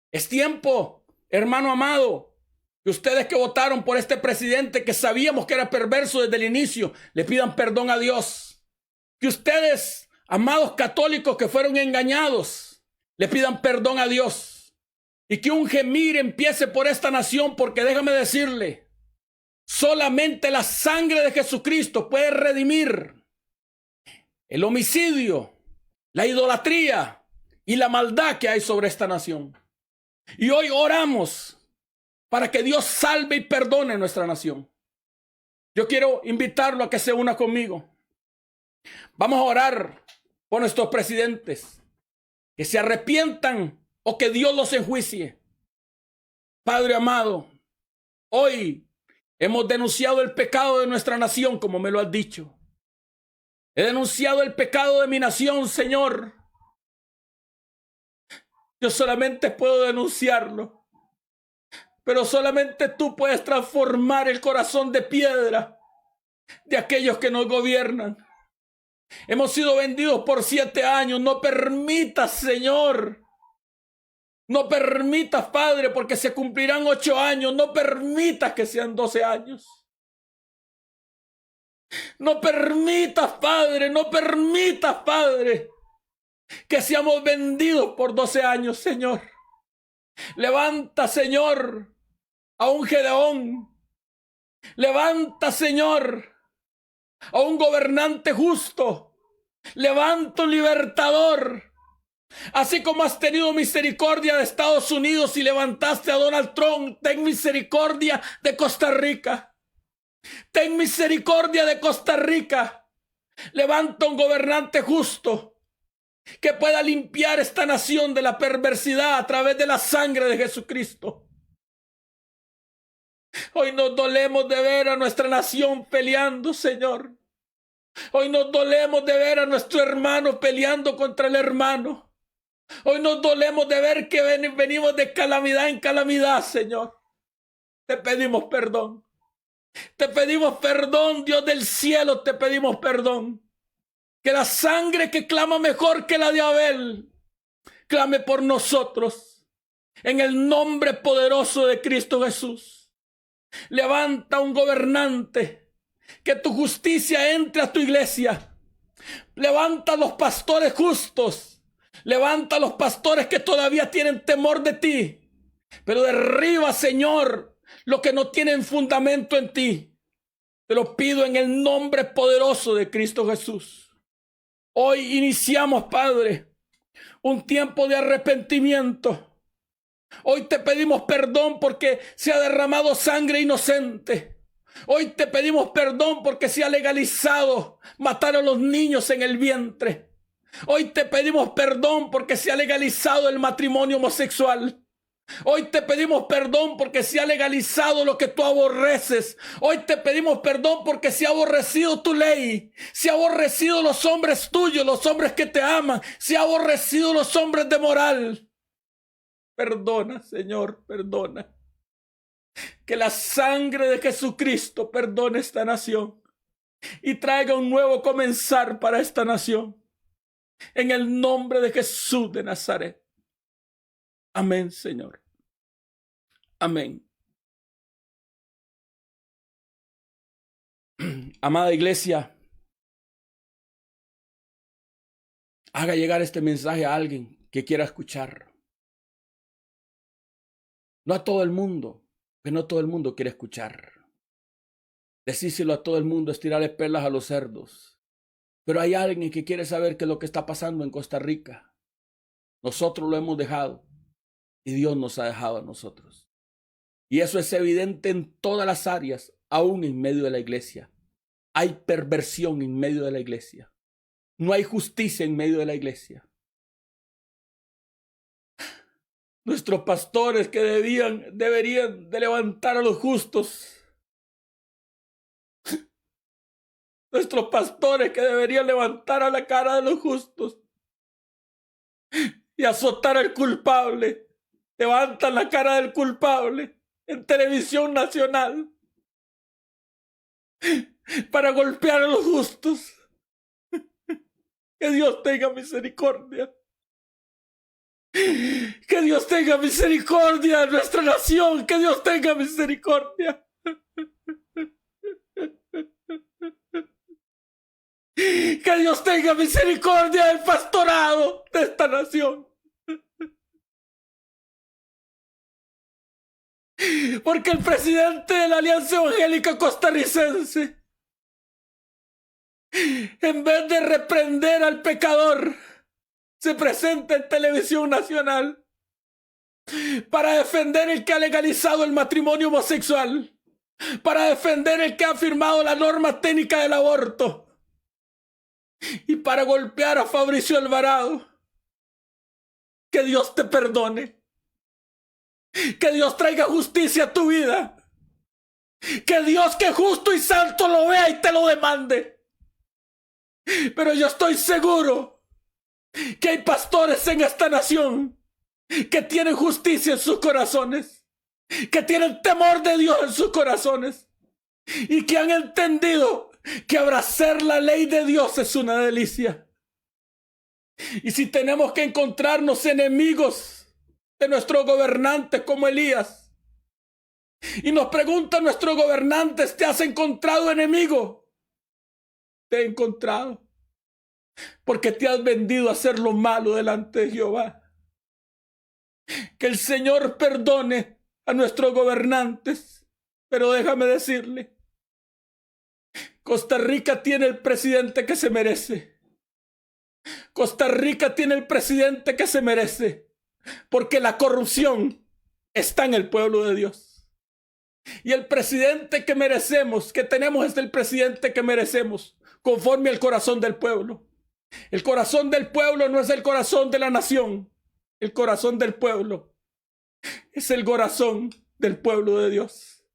A: Es tiempo, hermano amado, que ustedes que votaron por este presidente que sabíamos que era perverso desde el inicio, le pidan perdón a Dios. Que ustedes, amados católicos que fueron engañados, le pidan perdón a Dios. Y que un gemir empiece por esta nación, porque déjame decirle, solamente la sangre de Jesucristo puede redimir el homicidio, la idolatría y la maldad que hay sobre esta nación. Y hoy oramos para que Dios salve y perdone nuestra nación. Yo quiero invitarlo a que se una conmigo. Vamos a orar por nuestros presidentes, que se arrepientan o que Dios los enjuicie. Padre amado, hoy hemos denunciado el pecado de nuestra nación, como me lo has dicho. He denunciado el pecado de mi nación, Señor. Yo solamente puedo denunciarlo, pero solamente tú puedes transformar el corazón de piedra de aquellos que nos gobiernan. Hemos sido vendidos por 7 años. No permitas, Señor. No permitas, Padre, porque se cumplirán 8 años. No permitas que sean 12 años. No permitas, Padre, no permitas, Padre, que seamos vendidos por 12 años, Señor. Levanta, Señor, a un Gedeón. Levanta, Señor, a un gobernante justo. Levanta un libertador. Así como has tenido misericordia de Estados Unidos y levantaste a Donald Trump, ten misericordia de Costa Rica. Ten misericordia de Costa Rica. Levanta un gobernante justo que pueda limpiar esta nación de la perversidad a través de la sangre de Jesucristo. Hoy nos dolemos de ver a nuestra nación peleando, Señor. Hoy nos dolemos de ver a nuestro hermano peleando contra el hermano. Hoy nos dolemos de ver que venimos de calamidad en calamidad, Señor. Te pedimos perdón. Te pedimos perdón, Dios del cielo, te pedimos perdón. Que la sangre que clama mejor que la de Abel clame por nosotros. En el nombre poderoso de Cristo Jesús. Levanta un gobernante. Que tu justicia entre a tu iglesia. Levanta a los pastores justos. Levanta a los pastores que todavía tienen temor de ti. Pero derriba, Señor, lo que no tienen fundamento en ti. Te lo pido en el nombre poderoso de Cristo Jesús. Hoy iniciamos, Padre, un tiempo de arrepentimiento. Hoy te pedimos perdón porque se ha derramado sangre inocente. Hoy te pedimos perdón porque se ha legalizado matar a los niños en el vientre. Hoy te pedimos perdón porque se ha legalizado el matrimonio homosexual. Hoy te pedimos perdón porque se ha legalizado lo que tú aborreces. Hoy te pedimos perdón porque se ha aborrecido tu ley. Se ha aborrecido los hombres tuyos, los hombres que te aman. Se ha aborrecido los hombres de moral. Perdona, Señor, perdona. Que la sangre de Jesucristo perdone esta nación y traiga un nuevo comenzar para esta nación. En el nombre de Jesús de Nazaret. Amén, Señor. Amén. Amada iglesia, haga llegar este mensaje a alguien que quiera escuchar. No a todo el mundo, que no todo el mundo quiere escuchar. Decíselo a todo el mundo, estirarle perlas a los cerdos. Pero hay alguien que quiere saber qué es lo que está pasando en Costa Rica. Nosotros lo hemos dejado y Dios nos ha dejado a nosotros. Y eso es evidente en todas las áreas, aún en medio de la iglesia. Hay perversión en medio de la iglesia. No hay justicia en medio de la iglesia. Nuestros pastores que deberían de levantar a los justos. Nuestros pastores que deberían levantar a la cara de los justos y azotar al culpable. Levantan la cara del culpable en televisión nacional para golpear a los justos. Que Dios tenga misericordia. Que Dios tenga misericordia de nuestra nación. Que Dios tenga misericordia. Que Dios tenga misericordia del pastorado de esta nación. Porque el presidente de la Alianza Evangélica Costarricense, en vez de reprender al pecador, se presenta en televisión nacional para defender el que ha legalizado el matrimonio homosexual, para defender el que ha firmado la norma técnica del aborto y para golpear a Fabricio Alvarado. Que Dios te perdone. Que Dios traiga justicia a tu vida. Que Dios, que justo y santo, lo vea y te lo demande. Pero yo estoy seguro que hay pastores en esta nación que tienen justicia en sus corazones, que tienen temor de Dios en sus corazones y que han entendido que abrazar la ley de Dios es una delicia. Y si tenemos que encontrarnos enemigos de nuestros gobernantes como Elías, y nos preguntan nuestros gobernantes, ¿te has encontrado enemigo? Te he encontrado porque te has vendido a hacer lo malo delante de Jehová. Que el Señor perdone a nuestros gobernantes, pero déjame decirle, Costa Rica tiene el presidente que se merece. Costa Rica tiene el presidente que se merece, porque la corrupción está en el pueblo de Dios. Y el presidente que merecemos, que tenemos, es el presidente que merecemos, conforme al corazón del pueblo. El corazón del pueblo no es el corazón de la nación. El corazón del pueblo es el corazón del pueblo de Dios.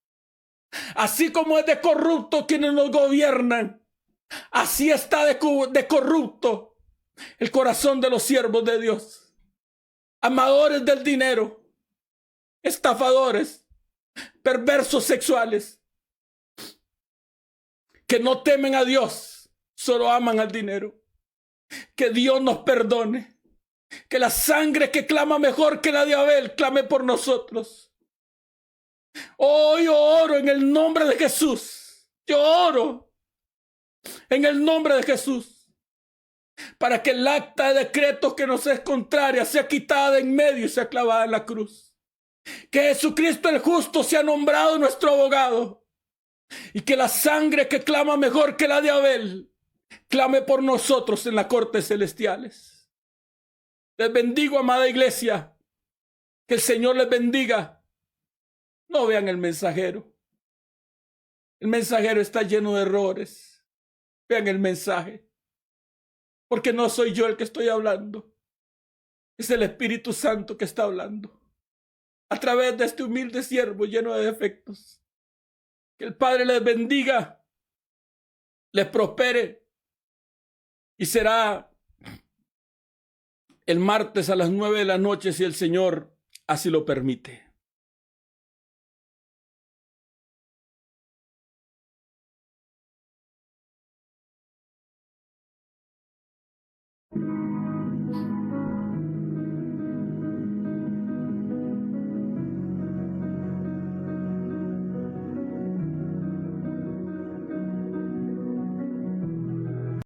A: Así como es de corrupto quienes nos gobiernan, así está de corrupto el corazón de los siervos de Dios. Amadores del dinero, estafadores, perversos sexuales, que no temen a Dios, solo aman al dinero. Que Dios nos perdone. Que la sangre que clama mejor que la de Abel clame por nosotros. Oh, yo oro en el nombre de Jesús. Yo oro en el nombre de Jesús para que el acta de decreto que nos es contraria sea quitada de en medio y sea clavada en la cruz. Que Jesucristo el justo sea nombrado nuestro abogado y que la sangre que clama mejor que la de Abel clame por nosotros en las cortes celestiales. Les bendigo, amada iglesia. Que el Señor les bendiga. No vean el mensajero. El mensajero está lleno de errores. Vean el mensaje. Porque no soy yo el que estoy hablando. Es el Espíritu Santo que está hablando. A través de este humilde siervo lleno de defectos. Que el Padre les bendiga. Les prospere. Y será el martes a las 9 de la noche si el Señor así lo permite.